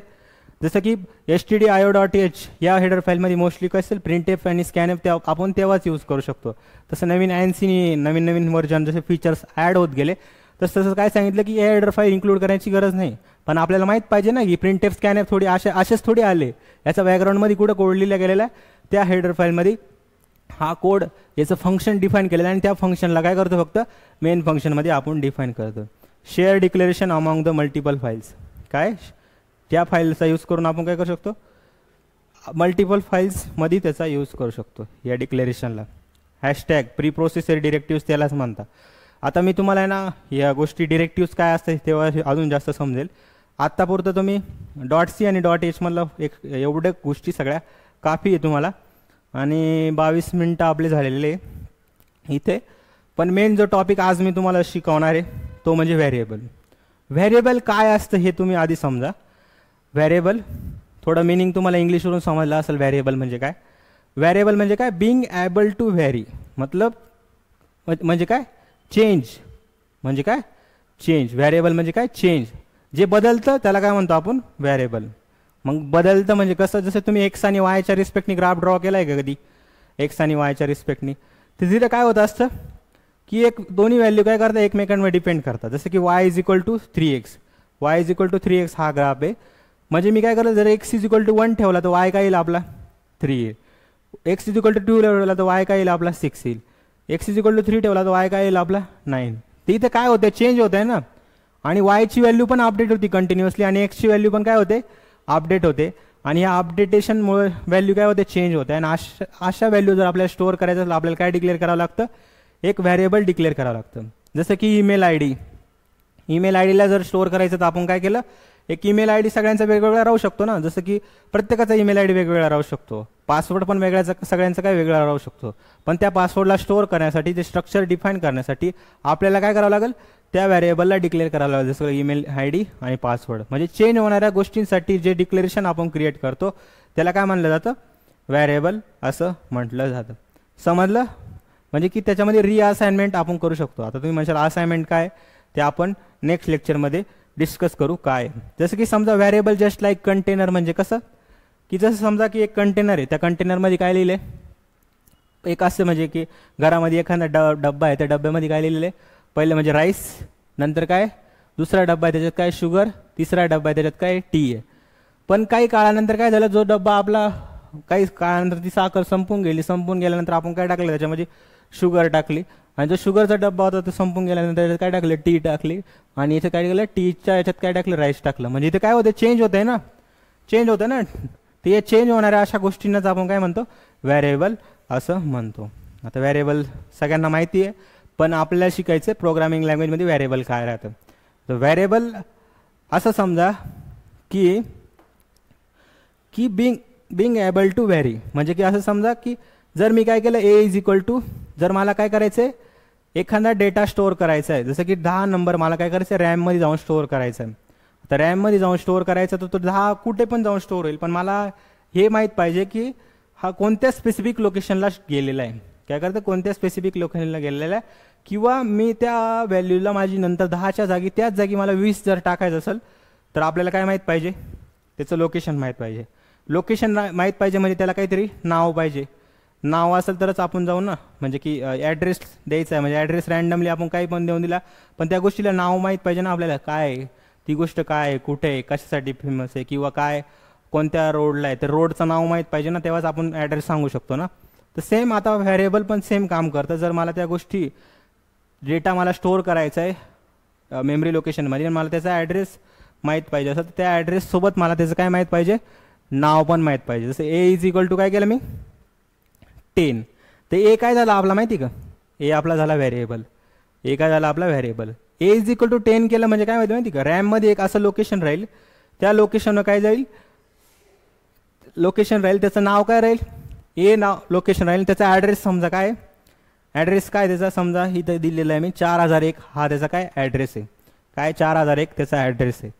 जसं की stdio.h या हेडर फाईलमध्ये मोस्टली काय असेल, प्रिंटएफ आणि स्कॅनएफ आपण तेव्हाच यूज करू शकतो. तसं नवीन ANSI नवीन वर्जन जसे फीचर्स ॲड होत गेले तसं काय सांगितलं की हे हेडर फाईल इन्क्लूड करायची गरज नाही. पण आपल्याला माहीत पाहिजे ना की प्रिंटएफ स्कॅनएफ थोडी असेच थोडी आले, याचा बॅकग्राऊंडमध्ये कुठं कोड लिहिला गेलेला आहे, त्या हेडर फाईलमध्ये हा कोड याचं फंक्शन डिफाईन केलेलं आहे, आणि त्या फंक्शनला काय करतो, फक्त मेन फंक्शनमध्ये आपण डिफाईन करतो. Share declaration among the multiple files, काय त्या फाईलचा यूज करून आपण काय करू शकतो, मल्टिपल फाईल्समध्ये त्याचा यूज करू शकतो या डिक्लेरेशनला. हॅशटॅग प्री प्रोसेसर डिरेक्टिव्स त्यालाच म्हणतात. आता मी तुम्हाला आहे ना या गोष्टी डिरेक्टिव्स काय असतात तेव्हा अजून जास्त समजेल. आत्तापुरतं तुम्ही .c आणि .h मधलं एवढ्या गोष्टी सगळ्या काफी आहे तुम्हाला, आणि 22 मिनटं आपले झालेले इथे. पण मेन जो टॉपिक आज मी तुम्हाला शिकवणार आहे तो म्हणजे व्हेरिएबल. व्हेरिएबल काय असतं हे तुम्ही आधी समजा. व्हेरिएबल थोडं मिनिंग तुम्हाला इंग्लिशवरून समजलं असेल. व्हेरिएबल म्हणजे काय, व्हेरिएबल म्हणजे काय, बिंग ॲबल टू व्हेरी, मतलब म्हणजे काय, चेंज म्हणजे काय, चेंज. व्हेरिएबल म्हणजे काय, चेंज, जे बदलतं त्याला काय म्हणतो आपण, व्हेरिएबल. मग बदलतं म्हणजे कसं, जसं तुम्ही एक्स आणि वायच्या रिस्पेक्टनी ग्राफ ड्रॉ केला आहे का कधी, एक्स आणि वायच्या रिस्पेक्टनी, तर तिथं काय होतं असतं की एक दोन्ही व्हॅल्यू काय करतात, एकमेकांवर डिपेंड करतात. जसं की y=3x, y=3x हा ग्राफ आहे. म्हणजे मी काय करतो, जर x=1 ठेवला तर y काय येईल आपला 3 येईल, x=2 ठेवला तर y काय येईल आपला 6 येईल, x=3 ठेवला तर y काय येईल आपला 9. तर इथे काय होतं, चेंज होत आहे ना, आणि y ची व्हॅल्यू पण अपडेट होती कंटिन्युअसली, आणि x ची व्हॅल्यू पण काय होते, अपडेट होते. आणि या अपडेटेशनमुळे व्हॅल्यू काय होते, चेंज होते. आणि अशा व्हॅल्यू जर आपल्याला स्टोअर करायचं असेल आपल्याला काय डिक्लेअर करावं लागतं, एक व्हेरिएबल डिक्लेअर करावं लागतं. जसं की ईमेल आय डीला जर स्टोअर करायचं तर आपण काय केलं, एक ईमेल आय डी सगळ्यांचा वेगवेगळा राहू शकतो ना, जसं की प्रत्येकाचा ईमेल आय डी वेगवेगळा राहू शकतो, पासवर्ड पण वेगळ्याचा सगळ्यांचा काय वेगळा राहू शकतो. पण त्या पासवर्डला स्टोअर करण्यासाठी, ते स्ट्रक्चर डिफाईन करण्यासाठी आपल्याला काय करावं लागेल, त्या व्हेरिएबलला डिक्लेअर करावं लागेल, जसं ईमेल आय डी आणि पासवर्ड. म्हणजे चेंज होणाऱ्या गोष्टींसाठी जे डिक्लेरेशन आपण क्रिएट करतो त्याला काय म्हणलं जातं, व्हेरिएबल असं म्हटलं जातं. समजलं, म्हणजे की त्याच्यामध्ये रिअसाइनमेंट आपण करू शकतो. आता तुम्ही म्हणशाल असाइनमेंट काय, ते आपण नेक्स्ट लेक्चरमध्ये डिस्कस करू काय. जसं की समजा व्हेरिएबल जस्ट लाईक कंटेनर, म्हणजे कसं की जसं समजा की एक कंटेनर आहे, त्या कंटेनरमध्ये काय लिहिलं आहे, एक असं म्हणजे की घरामध्ये एखादा डब्बा आहे, त्या डब्यामध्ये काय लिहिलेलं आहे, पहिलं म्हणजे राईस, नंतर काय दुसरा डब्बा आहे त्याच्यात काय शुगर, तिसरा डब्बा आहे त्याच्यात काय टी आहे. पण काही काळानंतर काय झालं, जो डब्बा आपला काही काळानंतर ती साखर संपून गेल्यानंतर आपण काय टाकलं त्याच्यामध्ये, शुगर टाकली, आणि जो शुगरचा डब्बा होता तो संपून गेल्यानंतर त्याच्यात काय टाकलं, टी टाकली, आणि इथे काय केलं, टीच्या याच्यात काय टाकलं, राईस टाकलं. म्हणजे इथे काय होतं, चेंज होत आहे ना, चेंज होतं ना. तर हे चेंज होणाऱ्या अशा गोष्टींनाच आपण काय म्हणतो, व्हेरिएबल असं म्हणतो. आता व्हेरिएबल सगळ्यांना माहिती आहे, पण आपल्याला शिकायचं प्रोग्रामिंग लँग्वेजमध्ये व्हेरिएबल काय राहतं. तर व्हेरिएबल असं समजा की बिंग ॲबल टू व्हेरी, म्हणजे की असं समजा की जर मी काय केलं ए इज इक्वल टू, जर मला काय करायचं आहे एखादा डेटा स्टोअर करायचा आहे, जसं की 10 नंबर मला काय करायचं आहे रॅममध्ये जाऊन स्टोअर करायचा आहे. तर रॅममध्ये जाऊन स्टोअर करायचा तर तो 10 कुठे पण जाऊन स्टोअर होईल, पण मला हे माहीत पाहिजे की हा कोणत्या स्पेसिफिक लोकेशनला गेलेला आहे. काय करतं कोणत्या स्पेसिफिक लोकेशनला गेलेला आहे, किंवा मी त्या व्हॅल्यूला माझी नंतर 10च्या जागी त्याच जागी मला 20 जर टाकायचं असेल तर आपल्याला काय माहीत पाहिजे, त्याचं लोकेशन माहीत पाहिजे. लोकेशन माहीत पाहिजे म्हणजे त्याला काहीतरी नाव पाहिजे. नाव असेल तरच आपण जाऊ ना, म्हणजे की ॲड्रेस द्यायचा आहे, म्हणजे ॲड्रेस रँडमली आपण काही पण देऊन दिला, पण त्या गोष्टीला नाव माहीत पाहिजे ना आपल्याला, काय आहे ती गोष्ट, काय आहे, कुठे आहे, कशासाठी फेमस आहे, किंवा काय कोणत्या रोडला आहे, तर रोडचं नाव माहीत पाहिजे ना, तेव्हाच आपण ॲड्रेस सांगू शकतो ना. तर सेम आता व्हॅरिएबल पण सेम काम करतं. जर मला त्या गोष्टी डेटा मला स्टोअर करायचा आहे मेमरी लोकेशनमध्ये, मला त्याचा ॲड्रेस माहीत पाहिजे असं, तर त्या ॲड्रेससोबत मला त्याचं काय माहीत पाहिजे, नाव पण माहीत पाहिजे. जसं ए इज इक्वल टू काय केलं मी 10, तर ए काय झाला आपला माहिती का, ए आपला झाला व्हॅरिएबल. ए काय झाला आपला variable. A is equal to 10 केलं म्हणजे काय माहिती का, रॅममध्ये एक असं लोकेशन राहील, त्या लोकेशनवर काय जाईल, लोकेशन राहील, त्याचं नाव काय राहील, ए नाव लोकेशन राहील, त्याचा ॲड्रेस समजा काय, ॲड्रेस काय त्याचा समजा इथं दिलेला आहे मी 4001, हा त्याचा काय ॲड्रेस आहे, काय 4001 त्याचा ॲड्रेस आहे.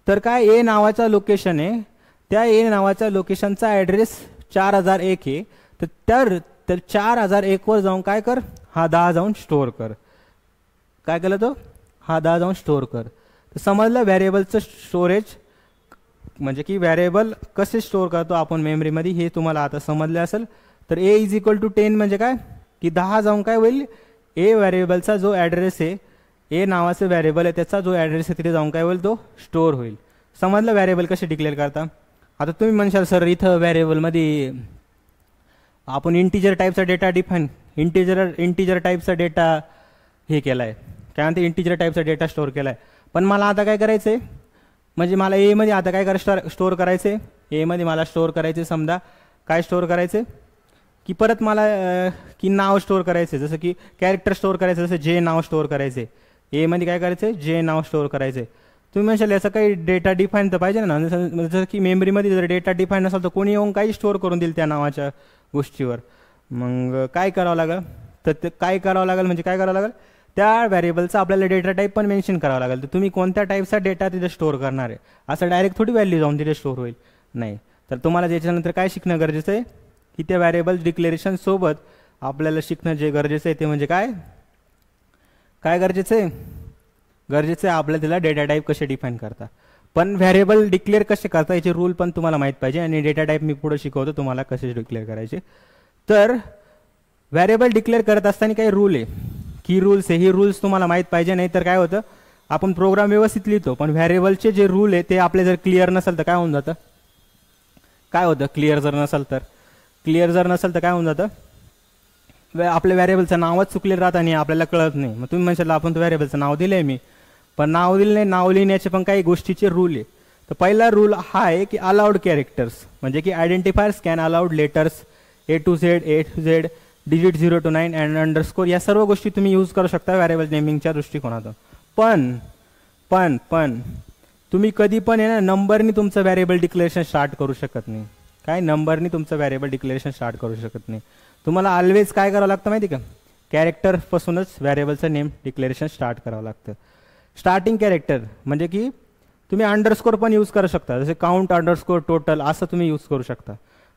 तर काय ए नावाचा लोकेशन आहे, त्या ए नावाच्या लोकेशनचा ॲड्रेस 4001 आहे. तर 4001 वर जाऊन काय कर, हा 10 जाऊन स्टोअर कर. काय केलं तो, हा 10 जाऊन स्टोअर कर. तर समजलं व्हॅरिएबलचं स्टोरेज म्हणजे की व्हॅरिएबल कसे स्टोअर करतो आपण मेमरीमध्ये, हे तुम्हाला आता समजले असेल. तर ए इज इक्वल टू 10 म्हणजे काय की 10 जाऊन काय होईल, ए व्हॅरिएबलचा जो ॲड्रेस आहे, ए नावाचं व्हॅरिएबल आहे त्याचा जो ॲड्रेस आहे तिथे जाऊन काय होईल, तो स्टोअर होईल. समजलं व्हॅरिएबल कसे डिक्लेअर करता. आता तुम्ही म्हणशाल सर इथं व्हॅरिएबलमध्ये आपण इंटिजर टाईपचा डेटा डिफाईन, इंटिजर टाईपचा डेटा हे केला आहे, काय म्हणते इंटिजर टाईपचा डेटा स्टोअर केला आहे, पण मला आता काय करायचं आहे, म्हणजे मला एमध्ये आता काय स्टोअर करायचं आहे, एमध्ये मला स्टोअर करायचं आहे, समजा काय स्टोअर करायचं आहे की परत मला की नाव स्टोअर करायचं आहे, जसं की कॅरेक्टर स्टोअर करायचं, जसं जे नाव स्टोअर करायचं आहे, एमध्ये काय करायचं आहे जे नाव स्टोअर करायचं आहे. तुम्ही म्हणशाल याचा काही डेटा डिफाईन तर पाहिजे ना, जसं की मेमरीमध्ये जर डेटा डिफाईन नसेल तर कोणी येऊन काही स्टोअर करून देईल त्या नावाच्या गोष्टीवर. मग काय करावं लागेल, तर ते काय करावं लागेल म्हणजे काय करावं लागेल, त्या व्हॅरिएबलचा आपल्याला डेटा टाईप पण मेन्शन करावं लागेल. तर तुम्ही कोणत्या टाईपचा डेटा तिथे स्टोअर करणार आहे, असं डायरेक्ट थोडी व्हॅल्यू जाऊन तिथे स्टोअर होईल, नाही. तर तुम्हाला त्याच्यानंतर काय शिकणं गरजेचं आहे की त्या व्हॅरिएबल डिक्लेरेशन सोबत आपल्याला शिकणं जे गरजेचं आहे ते म्हणजे काय गरजेचं आहे, गरजेचं आहे आपल्याला त्याला डेटा टाईप कसे डिफाईन करता. पण व्हॅरिएबल डिक्लेअर कसे करता याचे रूल पण तुम्हाला माहीत पाहिजे, आणि डेटा टाईप मी पुढे शिकवतो तुम्हाला कसे डिक्लेअर करायचे. तर व्हॅरिएबल डिक्लेअर करत असताना काही रूल आहे, की रूल्स आहे, ही रूल्स तुम्हाला माहीत पाहिजे, नाही तर काय होतं आपण प्रोग्राम व्यवस्थित लिहितो पण व्हॅरिएबलचे जे रूल आहे ते आपले जर क्लिअर नसेल तर काय होऊन जातं, काय होतं क्लिअर जर नसेल तर काय होऊन जातं, आपल्या व्हॅरिएबलचं नावच चुकलेलं राहतं आणि आपल्याला कळत नाही. मग तुम्ही म्हणशाल आपण तो व्हॅरिएबलचं नाव दिलं आहे मी, पण नाव दिलं नाही, नाव लिहिण्याचे पण काही गोष्टीचे रूल आहे. तर पहिला रूल हा आहे की अलाउड कॅरेक्टर्स, म्हणजे की identifiers can allowed letters A to Z, digit 0 to 9 and underscore, या सर्व गोष्टी तुम्ही यूज करू शकता व्हॅरिएबल नेमिंगच्या दृष्टिकोनातून. पण तुम्ही कधी पण आहे ना नंबरनी तुमचं व्हॅरिएबल डिक्लेरेशन स्टार्ट करू शकत नाही. काय नंबरनी तुमचं व्हॅरिएबल डिक्लेरेशन स्टार्ट करू शकत नाही. तुम्हाला ऑलवेज काय करावं लागतं माहिती का, कॅरेक्टरपासूनच व्हॅरिएबलचं नेम डिक्लेरेशन स्टार्ट करावं लागतं. स्टार्टिंग कॅरेक्टर म्हणजे की तुम्ही अंडरस्कोर पण यूज करू शकता, जसे काउंट अंडरस्कोर टोटल असं तुम्ही यूज करू शकता.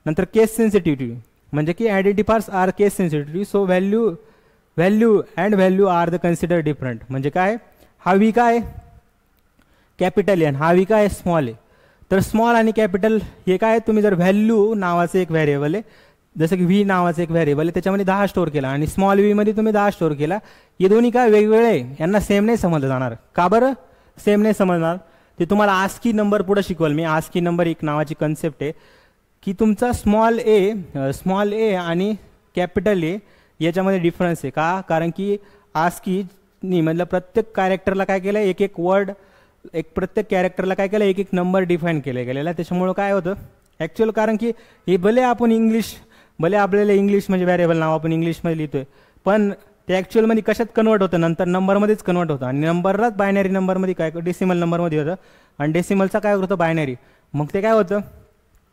नंतर केस सेन्सिटिव्हिटी म्हणजे की identifiers are case sensitivity, so value and value are the consider different. म्हणजे काय, हा व्ही काय कॅपिटल आहे, हा व्ही काय स्मॉल आहे. तर स्मॉल आणि कॅपिटल हे काय, तुम्ही जर व्हॅल्यू नावाचं एक व्हॅरिएबल आहे, जसं की व्ही नावाचं एक व्हॅरिएबल आहे त्याच्यामध्ये 10 स्टोअर केला आणि स्मॉल व्ही मध्ये तुम्ही 10 स्टोअर केला, हे दोन्ही काय वेगवेगळे, यांना सेम नाही समजलं जाणार. का बरं सेम नाही समजणार, ते तुम्हाला आस्की नंबर पुढे शिकवल मी. आस्की नंबर एक नावाची कन्सेप्ट आहे की तुमचा स्मॉल ए आणि कॅपिटल ए याच्यामध्ये डिफरन्स आहे. का, कारण की आस्कीनी मधलं प्रत्येक कॅरेक्टरला काय केलं, एक एक वर्ड, प्रत्येक कॅरेक्टरला काय केलं, एक एक नंबर डिफाईन केले गेलेला. त्याच्यामुळं काय होतं ॲक्च्युअल, कारण की हे भले आपल्याला इंग्लिश म्हणजे व्हॅरिएबल नाव आपण इंग्लिशमध्ये लिहितोय, पण ते ॲक्च्युअलमध्ये कशात कन्वर्ट होतं, नंतर नंबरमध्येच कन्वर्ट होतं. आणि नंबरलाच बायनरी नंबरमध्ये काय डेसिमल नंबरमध्ये होतं, आणि डेसिमलचा काय होतं बायनरी. मग ते काय होतं,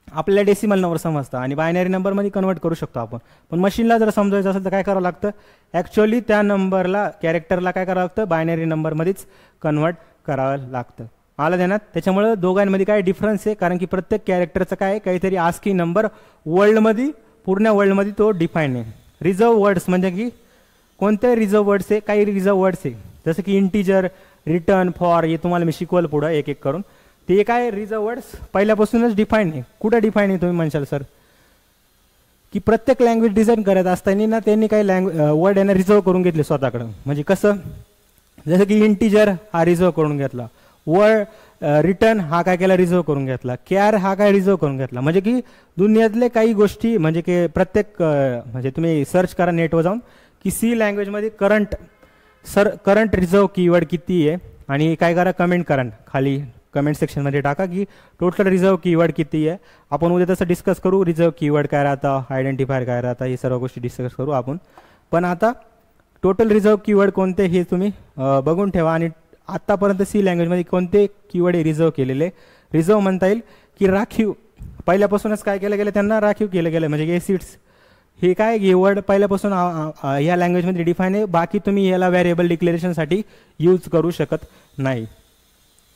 आपल्याला डेसिमल नंबर समजतं आणि बायनरी नंबरमध्ये कन्वर्ट करू शकतो आपण. पण मशीनला जर समजायचं असेल तर काय करावं लागतं, ॲक्च्युअली त्या नंबरला कॅरेक्टरला काय करावं लागतं, बायनरी नंबरमध्येच कन्वर्ट करावं लागतं. आलं ध्यानात. त्याच्यामुळं दोघांमध्ये काय डिफरन्स आहे, कारण की प्रत्येक कॅरेक्टरचं काय काहीतरी आस्की नंबर वर्ल्डमध्ये, पूर्ण वर्ल्डमध्ये तो डिफाईन आहे. रिझर्व वर्ड्स म्हणजे की कोणते रिझर्व वर्ड्स आहे, काही रिझर्व वर्ड्स आहे जसं की इंटिजर, रिटर्न, फॉर, हे तुम्हाला मी शिकवलं पुढं एक एक करून. ते काय रिझर्व वर्ड्स पहिल्यापासूनच डिफाईन आहे. कुठं डिफाईन आहे तुम्ही म्हणशाल सर, की प्रत्येक लँग्वेज डिझाईन करत असताना ना त्यांनी काही वर्ड यांना रिझर्व करून घेतले स्वतःकडं. म्हणजे कसं, जसं की इंटिजर हा रिझर्व करून घेतला, वर्ड रिटर्न हा काय केला रिझर्व करून घेतला, कॅर हा काय रिझर्व करून घेतला. म्हणजे की दुनियातले काही गोष्टी म्हणजे की प्रत्येक म्हणजे तुम्ही सर्च करा नेटवर जाऊन की सी लँग्वेजमध्ये करंट रिझर्व कीवर्ड किती आहे, आणि काय करा कमेंट करा खाली कमेंट सेक्शनमध्ये टाका की टोटल रिझर्व कीवर्ड किती आहे. आपण उद्या तसं डिस्कस करू, रिझर्व कीवर्ड काय राहता, आयडेंटिफायर काय राहता, हे सर्व गोष्टी डिस्कस करू आपण. पण आता टोटल रिझर्व कीवर्ड कोणते हे तुम्ही बघून ठेवा. आणि आत्तापर्यंत सी लँग्वेजमध्ये कोणते कीवर्ड रिझर्व केलेले, रिझर्व म्हणता येईल की राखीव, पहिल्यापासूनच काय केलं गेलं त्यांना राखीव केलं गेलं. म्हणजे एसिड्स हे काय कीवर्ड पहिल्यापासून या लँग्वेजमध्ये डिफाईन आहे. बाकी तुम्ही याला व्हेरिएबल डिक्लेरेशनसाठी यूज करू शकत नाही.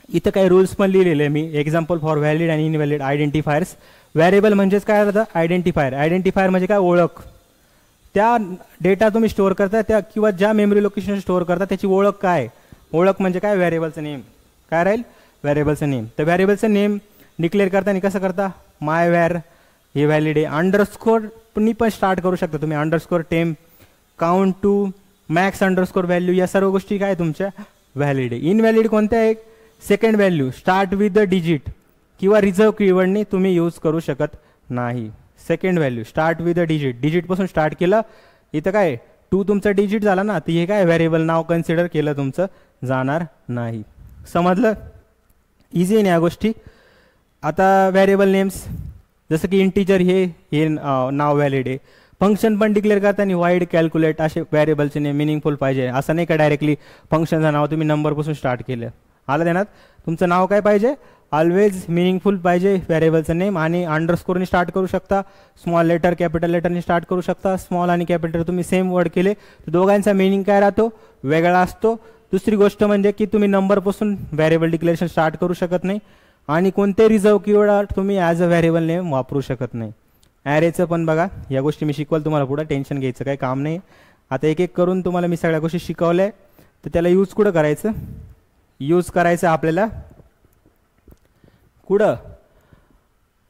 इथं काही रूल्स पण लिहिलेले आहे मी, एक्झाम्पल फॉर व्हॅलिड आणि इनव्हॅलिड आयडेंटिफायर्स. व्हेरिएबल म्हणजेच काय राहतं, आयडेंटिफायर. आयडेंटिफायर म्हणजे काय, ओळख. त्या डेटा तुम्ही स्टोअर करता त्या किंवा ज्या मेमरी लोकेशन स्टोअर करता त्याची ओळख काय, ओळख म्हणजे काय, व्हेरिएबलचं नेम. काय राहील, व्हेरिएबलचं नेम. तर व्हेरिएबलचं नेम डिक्लेअर करताना कसं करता, माय व्हॅर हे व्हॅलिड आहे. अंडरस्कोर पण स्टार्ट करू शकता तुम्ही, underscore temp, count two, max underscore value, या सर्व गोष्टी काय तुमच्या व्हॅलिड आहे. इनव्हॅलिड कोणत्या आहे, second value start with the digit किंवा रिझर्व कीवर्डनी तुम्ही यूज करू शकत नाही. Second value start with the digit, डिजिटपासून स्टार्ट केलं, इथं काय 2 तुमचा डिजिट झाला ना, तर हे काय व्हेरिएबल नाव कन्सिडर केलं तुमचं जाणार नाही. समजलं, इझी आहे या गोष्टी. आता व्हेरिएबल नेम्स जसं की इंटिजर हे नाव व्हॅलिड आहे. फंक्शन पण डिक्लेअर करताना वाईड, कॅल्क्युलेट असे व्हेरिएबलचे नेम मिनिंगफुल पाहिजे. असं नाही का डायरेक्टली फंक्शनचं नाव तुम्ही नंबरपासून स्टार्ट केलं. आलं देण्यात, तुमचं नाव काय पाहिजे, ऑलवेज मिनिंगफुल पाहिजे व्हेरिएबलचं नेम. आणि अंडरस्कोरने स्टार्ट करू शकता, स्मॉल लेटर कॅपिटल लेटरने स्टार्ट करू शकता. स्मॉल आणि कॅपिटल तुम्ही सेम वर्ड केले तर दोघांचा मिनिंग काय राहतो, वेगळा असतो. दुसरी गोष्ट म्हणजे की तुम्ही नंबरपासून व्हेरिएबल डिक्लेरेशन स्टार्ट करू शकत नाही, आणि कोणते रिझर्व कीवर्ड तुम्ही ॲज अ व्हेरिएबल नेम वापरू शकत नाही. ॲरेचं पण बघा, या गोष्टी मी शिकवलं तुम्हाला, पुढे टेन्शन घ्यायचं काही काम नाही. आता एक एक करून तुम्हाला मी सगळ्या गोष्टी शिकवल्या, तर त्याला यूज कुठं करायचं, यूज करायचं आपल्याला कुठं,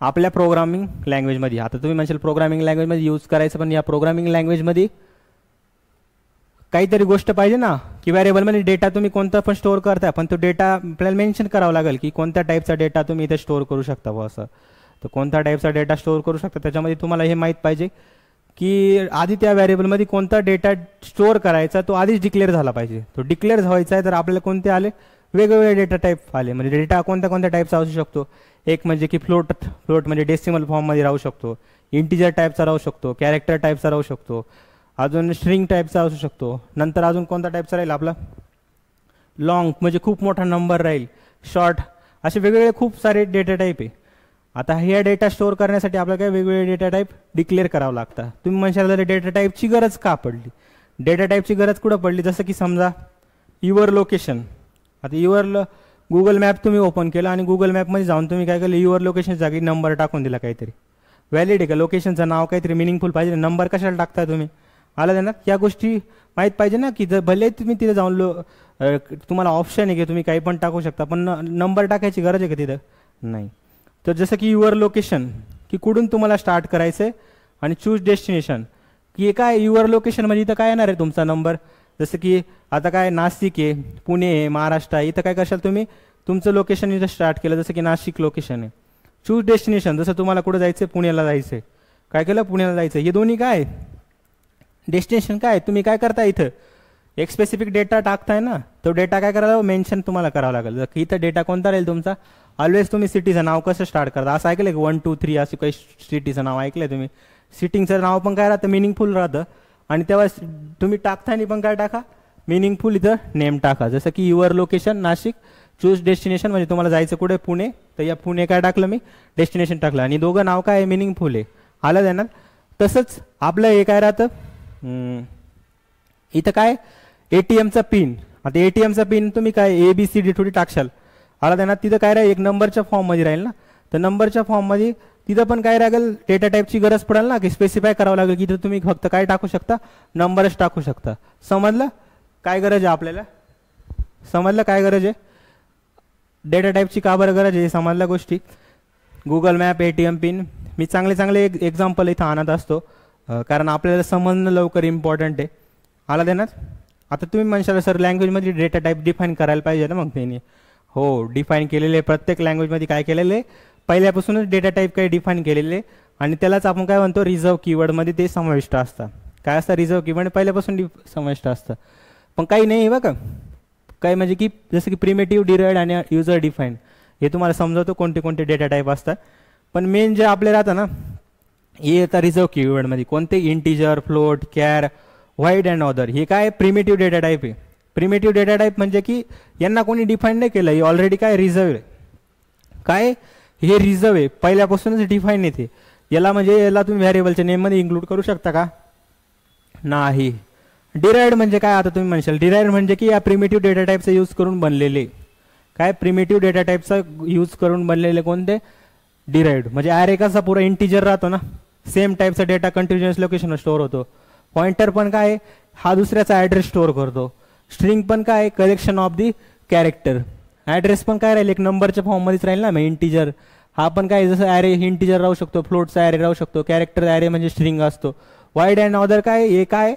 आपल्या प्रोग्रामिंग लँग्वेजमध्ये. आता तुम्ही म्हणशाल प्रोग्रामिंग लँग्वेजमध्ये यूज करायचं, पण या प्रोग्रामिंग लँग्वेजमध्ये काहीतरी गोष्ट पाहिजे ना, की व्हेरिएबलमध्ये डेटा तुम्ही कोणता पण स्टोअर करता, पण तो डेटा आपल्याला मेन्शन करावा लागेल की कोणत्या टाईपचा डेटा तुम्ही इथे स्टोअर करू शकता व असं. तर कोणत्या टाईपचा डेटा स्टोअर करू शकता त्याच्यामध्ये तुम्हाला हे माहीत पाहिजे की आधी त्या व्हेरिएबलमध्ये कोणता डेटा स्टोअर करायचा तो आधीच डिक्लेअर झाला पाहिजे. तो डिक्लेअर व्हायचा आहे तर आपल्याला कोणते आले, वेगवेगळे डेटा टाईप आले. म्हणजे डेटा कोणत्या कोणत्या टाईपचा असू शकतो, एक म्हणजे की फ्लोट म्हणजे डेसिमल फॉर्ममध्ये राहू शकतो, इंटिजर टाईपचा राहू शकतो, कॅरेक्टर टाईपचा राहू शकतो, अजून स्ट्रिंग टाईपचा असू शकतो. नंतर अजून कोणता टाईपचा राहील आपला, लॉंग म्हणजे खूप मोठा नंबर राहील, शॉर्ट, असे वेगवेगळे खूप सारे डेटा टाईप आहे. आता हे डेटा स्टोअर करण्यासाठी आपल्याला काय वेगवेगळे डेटा टाईप डिक्लेअर करावं लागतं. तुम्ही म्हणशाल तर डेटा टाईपची गरज का पडली, डेटा टाईपची गरज कुठं पडली, जसं की समजा युअर लोकेशन. आता युअर गुगल मॅप तुम्ही ओपन केलं आणि गुगल मॅपमध्ये जाऊन तुम्ही काय केलं, युअर लोकेशन जागी नंबर टाकून दिला, काहीतरी व्हॅलिड आहे का, लोकेशनचं नाव काहीतरी मिनिंगफुल पाहिजे, नंबर कशाला टाकताय तुम्ही, आलं त्यांना. या गोष्टी माहीत पाहिजे ना, की जर भले तुम्ही तिथे जाऊन तुम्हाला ऑप्शन आहे की तुम्ही काही पण टाकू शकता, पण नंबर टाकायची गरज आहे का तिथं, नाही. तर जसं की युअर लोकेशन, की कुठून तुम्हाला स्टार्ट करायचं आहे, आणि चूज डेस्टिनेशन, की काय युअर लोकेशन म्हणजे इथं काय येणार आहे तुमचा नंबर. जसं की आता काय नाशिक आहे, पुणे आहे, महाराष्ट्र आहे, इथं काय करशाल तुम्ही तुमचं लोकेशन इथं स्टार्ट केलं, जसं की नाशिक लोकेशन आहे. चूज डेस्टिनेशन, जसं तुम्हाला कुठं जायचं आहे, पुण्याला जायचं आहे, काय केलं पुण्याला जायचं, हे दोन्ही काय डेस्टिनेशन काय, तुम्ही काय करता इथं एक स्पेसिफिक डेटा टाकताय ना, तो डेटा काय करायला मेन्शन तुम्हाला करावं लागेल. की इथं डेटा कोणता राहील तुमचा, ऑलवेज तुम्ही सिटीचं नाव कसं स्टार्ट करता, असं ऐकलं की 1 2 3 असं काही सिटीचं नाव ऐकलंय तुम्ही. सिटीचं नाव पण काय राहतं, मिनिंगफुल राहतं, आणि तेव्हा तुम्ही टाकताना पण काय टाका, मिनिंगफुल इथं नेम टाका. जसं की your location Nashik, choose destination म्हणजे तुम्हाला जायचं कुठे, पुणे, तर या पुणे काय टाकलं मी, डेस्टिनेशन टाकलं, आणि दोघं नाव काय आहे, मिनिंगफुल आहे, आलं देणार. तसंच आपलं हे काय राहतं, इथं काय ATMचा पिन, आता ATMचा पिन तुम्ही काय ABCD थोडी टाकशाल, आला देणार. तिथं काय राहील, एक नंबरच्या फॉर्ममध्ये राहील ना, तर नंबरच्या फॉर्ममध्ये तिथं पण काय लागेल, डेटा टाईपची गरज पडेल ना, की स्पेसिफाय करावं लागेल, की तुम्ही फक्त काय टाकू शकता, नंबरच टाकू शकता. समजलं काय गरज आहे आपल्याला, समजलं काय गरज आहे, डेटा टाईपची का बरं गरज आहे, समजल्या गोष्टी. गुगल मॅप, ATM पिन, मी चांगले चांगले एक्झाम्पल इथं आणत असतो, कारण आपल्याला समजणं लवकर इम्पॉर्टंट आहे, आला देणार. आता तुम्ही म्हणशाल सर लँग्वेजमध्ये डेटा टाईप डिफाईन करायला पाहिजे ना, मग त्यांनी हो डिफाईन केलेले, प्रत्येक लँग्वेजमध्ये काय केलेलं आहे, पहिल्यापासूनच डेटा टाईप काही डिफाईन केलेले, आणि त्यालाच आपण काय म्हणतो, रिझर्व कीवर्डमध्ये ते समाविष्ट असतं. काय असतं रिझर्व कीवर्ड, पहिल्यापासून समाविष्ट असतं. पण काही नाही बघा, काय म्हणजे की जसं की प्रिमेटिव्ह, डिराइव्हड आणि युजर डिफाईन, हे तुम्हाला समजवतो कोणते कोणते डेटा टाईप असतात. पण मेन जे आपले राहतं ना, हे येतं रिझर्व कीवर्डमध्ये, कोणते integer, float, char, void and other, हे काय प्रिमेटिव्ह डेटा टाईप आहे. प्रिमेटिव्ह डेटा टाईप म्हणजे की यांना कोणी डिफाईन नाही केलं, हे ऑलरेडी काय रिझर्व आहे, काय हे रिझर्व आहे, पहिल्यापासूनच डिफाईन येते. याला म्हणजे याला तुम्ही व्हेरिएबलच्या नेममध्ये इन्क्लूड करू शकता का, नाही. डिराइव्हड म्हणजे काय, आता तुम्ही म्हणशाल डिराइव्हड म्हणजे की या प्रिमेटिव्ह डेटा टाईपचा यूज करून बनलेले, काय प्रिमेटिव्ह डेटा टाईपचा यूज करून बनलेले कोणते, डिराइव्हड. म्हणजे ॲरे कसा पुरा इंटिजर राहतो ना, सेम टाईपचा डेटा कंटिन्युअस लोकेशनवर स्टोअर होतो. पॉइंटर पण काय, हा दुसऱ्याचा ॲड्रेस स्टोअर करतो. स्ट्रिंग पण काय, collection of the character. Address पण काय राहील, एक नंबरच्या फॉर्ममध्येच राहील ना, मग इंटिजर. हा पण काय, जसं ॲरे इंटिजर राहू शकतो, फ्लोटचा ॲरे राहू शकतो, कॅरेक्टर ॲरे म्हणजे स्ट्रिंग असतो. वाईड अँड ऑदर काय, हे काय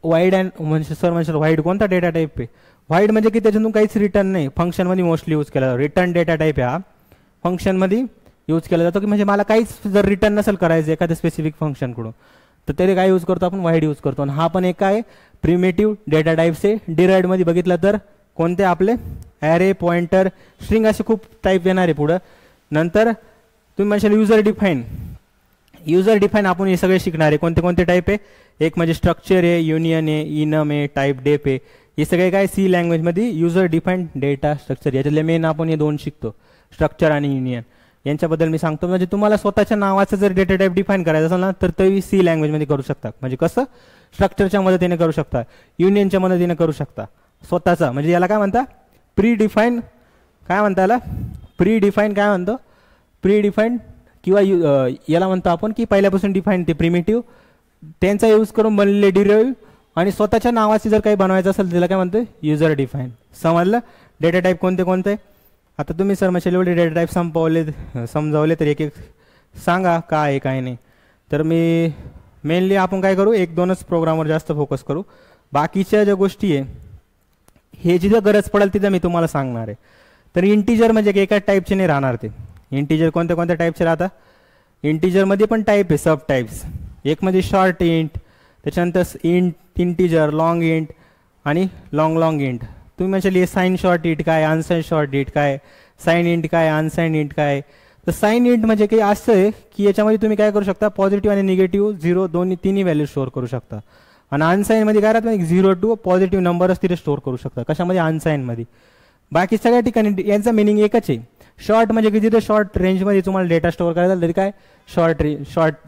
वाईड अँड म्हणजे सर म्हणजे वाईड कोणता डेटा टाईप आहे, वाईड म्हणजे की त्याच्यातून काहीच रिटर्न नाही, फंक्शनमध्ये मोस्टली यूज केला जातो. रिटर्न डेटा टाईप आहे हा, फंक्शनमध्ये यूज केला जातो, की म्हणजे मला काहीच जर रिटर्न नसेल करायचं एखाद्या स्पेसिफिक फंक्शनकडून, तर तरी काय यूज करतो आपण, वाईड यूज करतो. आणि हा पण एक काय प्रिमेटिव्ह डेटा टाईप्सचे. डिराइव्हडमध्ये बघितलं तर कोणते आपले ॲरे, पॉइंटर, स्ट्रिंग असे खूप टाईप येणार आहे पुढं. नंतर तुम्ही म्हणशाल युजर डिफाईन. युजर डिफाईन आपण हे सगळे शिकणार आहे, कोणते कोणते टाईप आहे, एक म्हणजे स्ट्रक्चर आहे, युनियन आहे, इनम आहे, टाईप डेप आहे, हे सगळे काय सी लँग्वेजमध्ये युजर डिफाईन डेटा स्ट्रक्चर. याच्यातले मेन आपण हे दोन शिकतो, स्ट्रक्चर आणि युनियन. यांच्याबद्दल मी सांगतो. म्हणजे तुम्हाला स्वतःच्या नावाचं जर डेटा टाईप डिफाईन करायचं असेल ना, तर ते सी लँग्वेजमध्ये करू शकता. म्हणजे कसं, स्ट्रक्चरच्या मदतीने करू शकता, युनियनच्या मदतीने करू शकता स्वतःचा. म्हणजे याला काय म्हणता, प्री डिफाईन, काय म्हणता याला, प्री डिफाईन काय म्हणतो, प्री डिफाईन, किंवा याला म्हणतो आपण की पहिल्यापासून डिफाईन ते प्रिमेटिव्ह, त्यांचा यूज करून बनलेले डिराइव्ह, आणि स्वतःच्या नावाचे जर काही बनवायचं असेल त्याला काय म्हणतो, युजर डिफाईन. समजलं डेटा टाईप कोणते कोणते. आता तुम्ही सर म्हणजे एवढे डेटा टाईप समजावले तर एक एक सांगा काय आहे काय नाही. तर मी मेनली आपण काय करू, एक दोनच प्रोग्रामवर जास्त फोकस करू. बाकीच्या ज्या गोष्टी आहे हे जिथं गरज पडेल तिथं मी तुम्हाला सांगणार आहे. तर इंटिजर म्हणजे एकाच टाईपचे नाही राहणार ते. इंटिजर कोणत्या कोणत्या टाईपचे राहतात, इंटिजरमध्ये पण टाईप आहे, सब टाईप्स. एक म्हणजे शॉर्ट इंट, त्याच्यानंतर इंटिजर, लॉंग इंट आणि लॉंग इंट. तुम्ही म्हणजे हे साइन शॉर्ट इंट काय, अनसाइन शॉर्ट इंट काय, साइन इंट काय, अनसाइन इंट काय. तर साइन इंट म्हणजे काही असं आहे की याच्यामध्ये तुम्ही काय करू शकता, पॉझिटिव्ह आणि निगेटिव्ह 0 दोन्ही तिन्ही व्हॅल्यू स्टोअर करू शकता. आणि अनसाइनमध्ये काय राहतं, 0 to पॉझिटिव्ह नंबरच तिथे स्टोअर करू शकता. कशामध्ये, अनसाइनमध्ये. बाकी सगळ्या ठिकाणी यांचा मिनिंग एकच आहे. शॉर्ट म्हणजे की जिथे शॉर्ट रेंजमध्ये तुम्हाला डेटा स्टोअर करायचा तरी काय शॉर्ट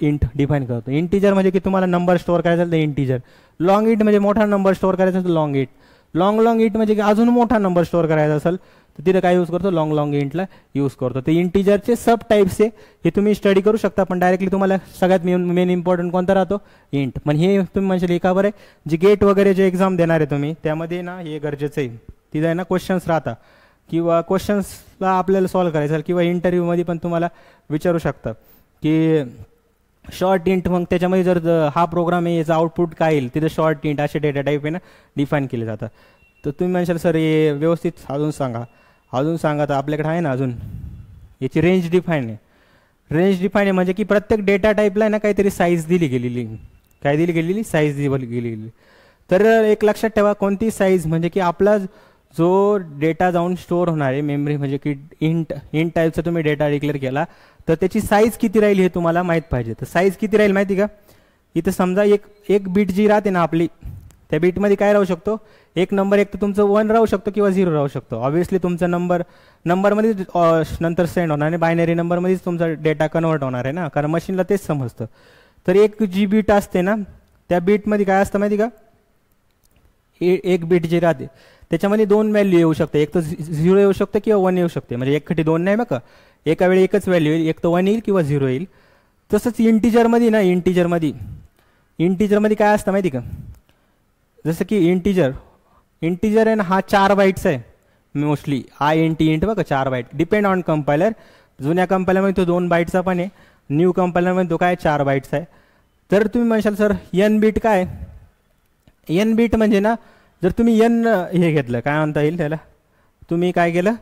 इंट डिफाईन करतो. इंटिजर म्हणजे की तुम्हाला नंबर स्टोअर करायचा तर इंटिजर. लॉंग इंट म्हणजे मोठा नंबर स्टोअर करायचा तर लॉंग इंट. लॉंग इंट म्हणजे की अजून मोठा नंबर स्टोअर करायचा असेल तर तिथे काय यूज करतो, लॉंग इंटला यूज करतो. ते इंटिजरचे सब टाईप्स आहे, हे तुम्ही स्टडी करू शकता. पण डायरेक्टली तुम्हाला सगळ्यात मेन इम्पॉर्टंट कोणता राहतो, इंट. पण हे तुम्ही म्हणजे एका बरं जे गेट वगैरे जे एक्झाम देणार आहे तुम्ही त्यामध्ये ना हे गरजेचं आहे. तिथे आहे ना क्वेश्चन्स राहतात किंवा क्वेश्चन्सला आपल्याला सॉल्व्ह करायचं, किंवा इंटरव्ह्यूमध्ये पण तुम्हाला विचारू शकता की शॉर्ट इंट, मग त्याच्यामध्ये जर हा प्रोग्राम आहे याचा आउटपुट काय येईल, तिथे शॉर्ट इंट असे डेटा टाईप आहे ना डिफाईन केले जातात. तर तुम्ही म्हणशाल सर हे व्यवस्थित अजून सांगा. तर आपल्याकडे आहे ना अजून याची रेंज डिफाईन आहे. रेंज डिफाईन आहे म्हणजे की प्रत्येक डेटा टाईपला ना काहीतरी साईज दिली गेलेली. काय दिली गेलेली, साईज दिली गेलेली. तर एक लक्षात ठेवा, कोणती साईज म्हणजे की आपला जो डेटा जाऊन स्टोअर होणार आहे मेमरी, म्हणजे की इंट टाईपचा तुम्ही डेटा डिक्लेअर केला तर त्याची साईज किती राहील हे तुम्हाला माहीत पाहिजे. तर साईज किती राहील माहिती का, इथं समजा एक बीट जी राहते ना आपली, त्या बीटमध्ये काय राहू शकतो, एक नंबर एक तर तुमचं 1 राहू शकतो किंवा 0 राहू शकतो. ऑब्व्हियसली तुमचा नंबरमध्ये नंतर सेंड होणार आणि बायनरी नंबरमध्येच तुमचा डेटा कन्वर्ट होणार आहे ना, कारण मशीनला तेच समजतं. तर एक जी बीट असते ना, त्या बीटमध्ये काय असतं माहिती का, एक बीट जे राहते त्याच्यामध्ये 2 व्हॅल्यू येऊ शकते, एक तर 0 येऊ शकते किंवा 1 येऊ शकते. म्हणजे एकखटी 2 नाही बघा, एका वेळी एकच व्हॅल्यू येईल, एक तर 1 येईल किंवा 0 येईल. तसंच इंटिजरमध्ये ना, इंटिजरमध्ये काय असतं माहिती का, जसं की इंटिजर आहे ना, हा 4 बाईट्स आहे मोस्टली. इंट बघा 4 बाईट, डिपेंड ऑन कंपायलर. जुन्या कंपायलरमध्ये तो 2 बाईटचा पण आहे, न्यू कंपायलरमध्ये तो काय 4 बाईट्स आहे. तर तुम्ही म्हणशाल सर एन बीट काय, एन बीट म्हणजे ना, जर तुम्ही एन हे घेतलं, काय म्हणता येईल त्याला, तुम्ही काय केलं,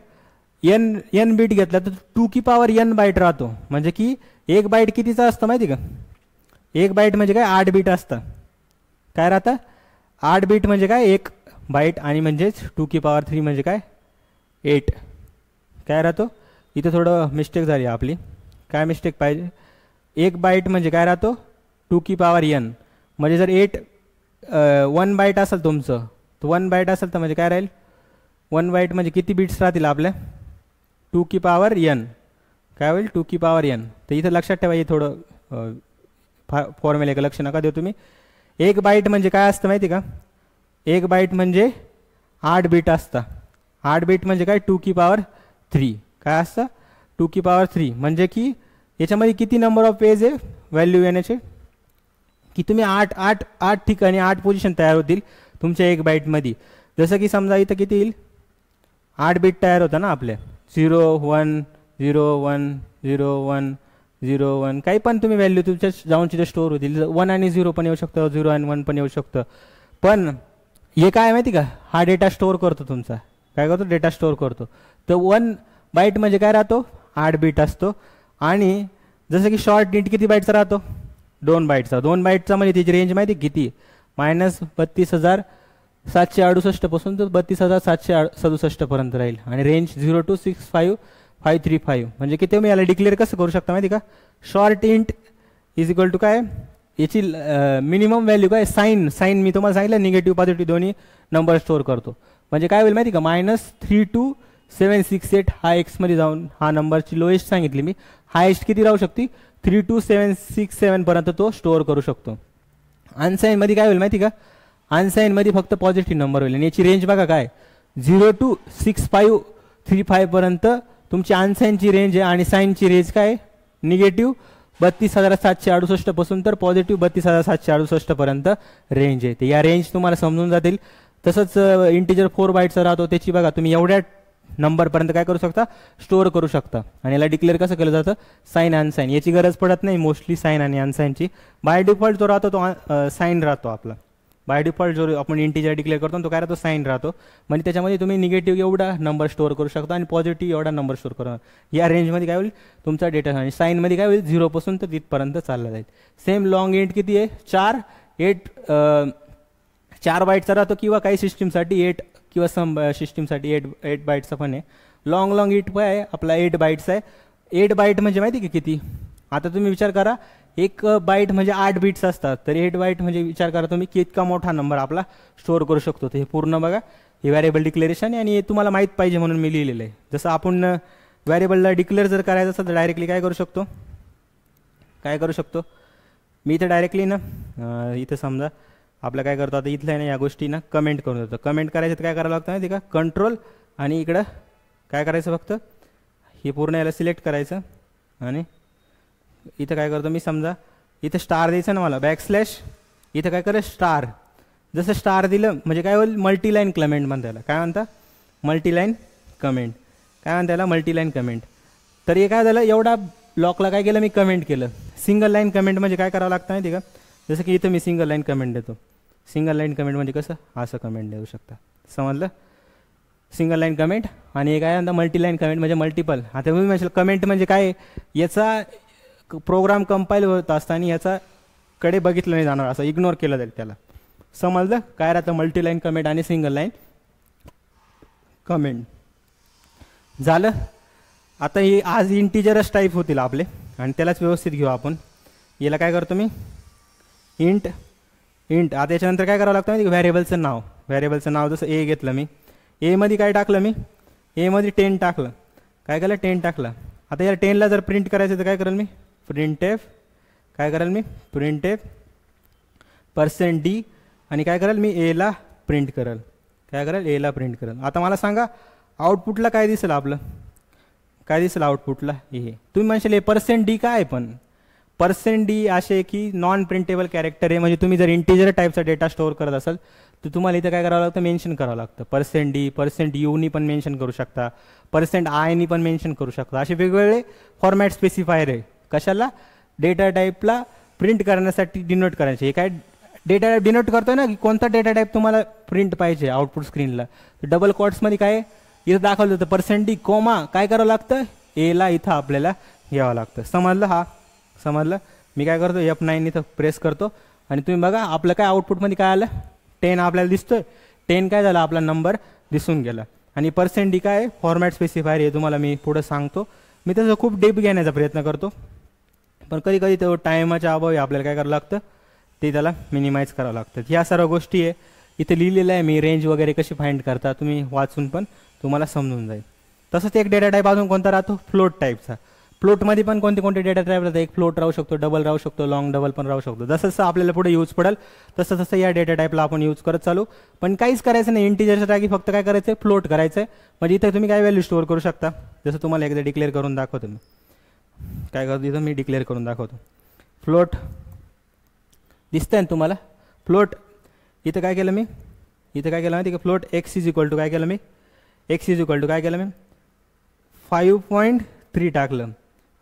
एन बीट घेतला तर 2n बाईट राहतो. म्हणजे की एक बाईट कितीचा असतं माहिती का, एक बाईट म्हणजे काय 8 बीट असतं. काय राहतं, 8 बीट म्हणजे काय 1 बाईट, आणि म्हणजेच 2 म्हणजे काय 8. काय राहतो, इथं थोडं मिस्टेक झाली आपली. काय मिस्टेक पाहिजे, 1 बाईट म्हणजे काय राहतो 2n. म्हणजे जर 1 बाईट असेल तुमचं, तर 1 बाईट असेल तर म्हणजे काय राहील, 1 बाईट म्हणजे किती बीट्स राहतील आपल्या, 2n. काय होईल 2n. तर इथं लक्षात ठेवा, हे थोडं फॉर्म्युला का लक्ष नका देऊ तुम्ही. 1 बाईट म्हणजे काय असतं माहिती का, 1 बाईट म्हणजे 8 बीट असतं. 8 बीट म्हणजे काय 2 काय असतं 2 म्हणजे की याच्यामध्ये किती नंबर ऑफ पेज आहे व्हॅल्यू येण्याचे, की तुम्ही 8 ठिकाणी 8 पोझिशन तयार होतील तुमच्या 1 बाईटमध्ये. जसं की समजा इथं किती येईल, 8 बीट तयार होतं ना आपल्या, 0 1 0 1 0 1 0 1, काही पण तुम्ही व्हॅल्यू तुमच्या जाऊन तिथे स्टोअर होतील. 1 आणि 0 पण येऊ शकतं, 0 आणि 1 पण येऊ शकतं. पण हे काय माहिती का, हा डेटा स्टोअर करतो तुमचा, काय करतो डेटा स्टोअर करतो. तर 1 बाईट म्हणजे काय राहतो 8 बीट असतो. आणि जसं की शॉर्ट इंट किती बाईटचा राहतो, 2 बाईटचा. 2 बाईटचा म्हणजे त्याची रेंज माहिती किती, -32,768 पासून तर 32,767 पर्यंत राहील. आणि रेंज 0 to 65535. म्हणजे की तुम्ही याला डिक्लेअर कसं करू शकता माहिती का, short int is equal to काय, याची मिनिमम व्हॅल्यू काय, साईन मी तुम्हाला सांगितलं निगेटिव्ह पॉझिटिव्ह दोन्ही नंबर स्टोअर करतो. म्हणजे काय होईल माहिती का, -32768 हा एक्समध्ये जाऊन हा नंबरची लोएस्ट सांगितली मी, हायेस्ट किती राहू शकते 32767 पर्यंत तो स्टोअर करू शकतो. अनसाईनमध्ये काय होईल माहिती का, अनसाईनमध्ये फक्त पॉझिटिव्ह नंबर होईल. आणि याची रेंज बघा काय, 0 to 6535 पर्यंत तुमची अनसाईनची रेंज आहे. आणि साईनची रेंज काय निगेटिव्ह 32,768 पासून तर पॉझिटिव्ह 32,768 पर्यंत रेंज आहे. तर या रेंज तुम्हाला समजून जातील. तसंच इंटिजर 4 बाईटचा राहतो, त्याची बघा तुम्ही एवढ्या नंबरपर्यंत काय करू शकता, स्टोअर करू शकता. आणि याला डिक्लेअर कसं केलं जातं, साईन अनसाईन. याची गरज पडत नाही मोस्टली साईन आणि अनसाईनची. बाय डिफॉल्ट जो राहतो तो साईन राहतो आपला. बाय डिफॉल्ट जो आपण इंटिजर डिक्लेअर करतो तो काय राहतो, साईन राहतो. म्हणजे त्याच्यामध्ये तुम्ही निगेटिव्ह एवढा नंबर स्टोअर करू शकता आणि पॉझिटिव्ह एवढा नंबर स्टोअर करू. या रेंजमध्ये काय होईल तुमचा डेटा. आणि साईनमध्ये काय होईल 0 पासून तर तिथपर्यंत चालला जाईल. सेम लॉंग इंट किती आहे 4 बाईटचा राहतो, किंवा काही सिस्टीमसाठी 8 किंवा सम सिस्टीमसाठी 8 बाईटचा पण आहे. लॉंग इंट पण आहे आपला 8 बाईट्स आहे. 8 बाईट म्हणजे माहिती की किती, आता तुम्ही विचार करा, एक बाईट म्हणजे 8 बीट्स असतात, तर 8 बाईट म्हणजे विचार करा तुम्ही की इतका मोठा नंबर आपला स्टोअर करू शकतो. तर हे पूर्ण बघा, हे व्हॅरिएबल डिक्लेरेशन आहे आणि हे तुम्हाला माहीत पाहिजे म्हणून मी लिहिलेलं आहे. जसं आपण व्हॅरिएबलला डिक्लेअर जर करायचं असेल तर डायरेक्टली काय करू शकतो, मी इथं डायरेक्टली ना इथं समजा आपलं काय करतो, आता इथलं आहे ना या गोष्टी ना कमेंट करून देतो. कमेंट करायचं तर काय करावं लागतं माहिती का, कंट्रोल आणि इकडं काय करायचं, फक्त हे पूर्ण याला सिलेक्ट करायचं. आणि इथं काय करतो मी, समजा इथं स्टार द्यायचं ना मला, बॅकस्लॅश इथं काय करायचं स्टार. जसं स्टार दिलं म्हणजे काय होईल, मल्टीलाईन कमेंट म्हणता याला. काय म्हणता, मल्टीलाईन कमेंट. काय म्हणता याला, मल्टीलाईन कमेंट. तर हे काय झालं, एवढा ब्लॉकला काय केलं मी, कमेंट केलं. सिंगल लाईन कमेंट म्हणजे काय करावं लागतं माहिती का, जसं की इथं मी सिंगल लाईन कमेंट देतो. सिंगल लाईन कमेंट म्हणजे कसं, असं कमेंट देऊ शकता, समजलं. Single line comment. आणि हे काय म्हणता मल्टीलाईन कमेंट म्हणजे मल्टिपल. आता तुम्ही म्हणशाल कमेंट म्हणजे काय, याचा प्रोग्राम कंपाईल होत असताना याचा कडे बघितलं नाही जाणार, असं इग्नोर केलं जाईल त्याला. समजलं काय राहतं मल्टीलाईन कमेंट आणि सिंगल लाईन कमेंट. झालं. आता हे आज इंटिजरच टाईप होतील आपले आणि त्यालाच व्यवस्थित घेऊ आपण. याला काय करतो मी, इंट इंट. आता याच्यानंतर काय करावं लागतं माहिती, व्हॅरिएबलचं नाव. व्हॅरिएबलचं नाव जसं ए घेतलं मी, एमध्ये काय टाकलं मी, एमध्ये 10 टाकलं. काय केलं, 10 टाकलं. आता या 10ला जर प्रिंट करायचं तर काय करेल मी, प्रिंट एफ. काय करेल मी, प्रिंट एफ %d आणि काय करेल मी, एला प्रिंट करेल. काय करेल, एला प्रिंट करेल. आता मला सांगा आउटपुटला काय दिसेल आपलं, काय दिसेल आउटपुटला, हे तुम्ही म्हणशाल हे %d काय, पण %d असे की नॉन प्रिंटेबल कॅरेक्टर आहे. म्हणजे तुम्ही जर इंटिजर टाईपचा डेटा स्टोअर करत असाल तर तुम्हाला इथं काय करावं लागतं, मेन्शन करावं लागतं. %d, %u पण मेन्शन करू शकता, %i पण मेन्शन करू शकता. असे वेगवेगळे फॉर्मॅट स्पेसिफायर आहे. कशाला, डेटा टाईपला प्रिंट करण्यासाठी, डिनोट करायचे. हे काय डेटा टाईप डिनोट करतोय ना, की कोणता डेटा टाईप तुम्हाला प्रिंट पाहिजे आउटपुट स्क्रीनला. डबल कॉट्समध्ये काय इथं दाखवलं होतं %d, काय करावं लागतं, एला इथं आपल्याला घ्यावं लागतं. समजलं, हा समजलं. मी काय करतो, F9 इथं प्रेस करतो आणि तुम्ही बघा आपलं काय आउटपुटमध्ये काय आलं, 10 आपल्याला दिसतोय. 10 काय झालं, आपला नंबर दिसून गेला. आणि %d काय फॉर्मॅट स्पेसिफायर हे तुम्हाला मी पुढं सांगतो. मी त्याचं खूप डीप घेण्याचा प्रयत्न करतो, पण कधी कधी तो टायमाच्या अभावी आपल्याला काय करावं लागतं, ते त्याला मिनिमाइज करावं लागतं. ह्या सर्व गोष्टी आहे इथे लिहिलेलं आहे मी. रेंज वगैरे कशी फाइंड करता तुम्ही वाचून पण तुम्हाला समजून जाईल. तसंच एक डेटा टाईप अजून कोणता राहतो, फ्लोट टाईपचा. फ्लोटमध्ये पण कोणते कोणते डेटा टाईप राहतात, एक फ्लोट राहू शकतो, डबल राहू शकतो, लॉंग डबल पण राहू शकतो. जसं जसं आपल्याला पुढे यूज पडेल तसं तसं या डेटा टाईपला आपण यूज करत चालू. पण काहीच करायचं नाही, इंटिजरच्या जागी फक्त काय करायचं, फ्लोट करायचं आहे. म्हणजे इथे तुम्ही काय व्हॅल्यू स्टोअर करू शकता. जसं तुम्हाला एकदा डिक्लेअर करून दाखवतो मी. काय करतो इथं मी डिक्लेअर करून दाखवतो. फ्लोट दिसतंय ना तुम्हाला, फ्लोट. इथं काय केलं मी, इथं काय केलं माहिती का, float x is equal to काय केलं मी, x इज इक्वल टू काय केलं मी, 5.3 टाकलं.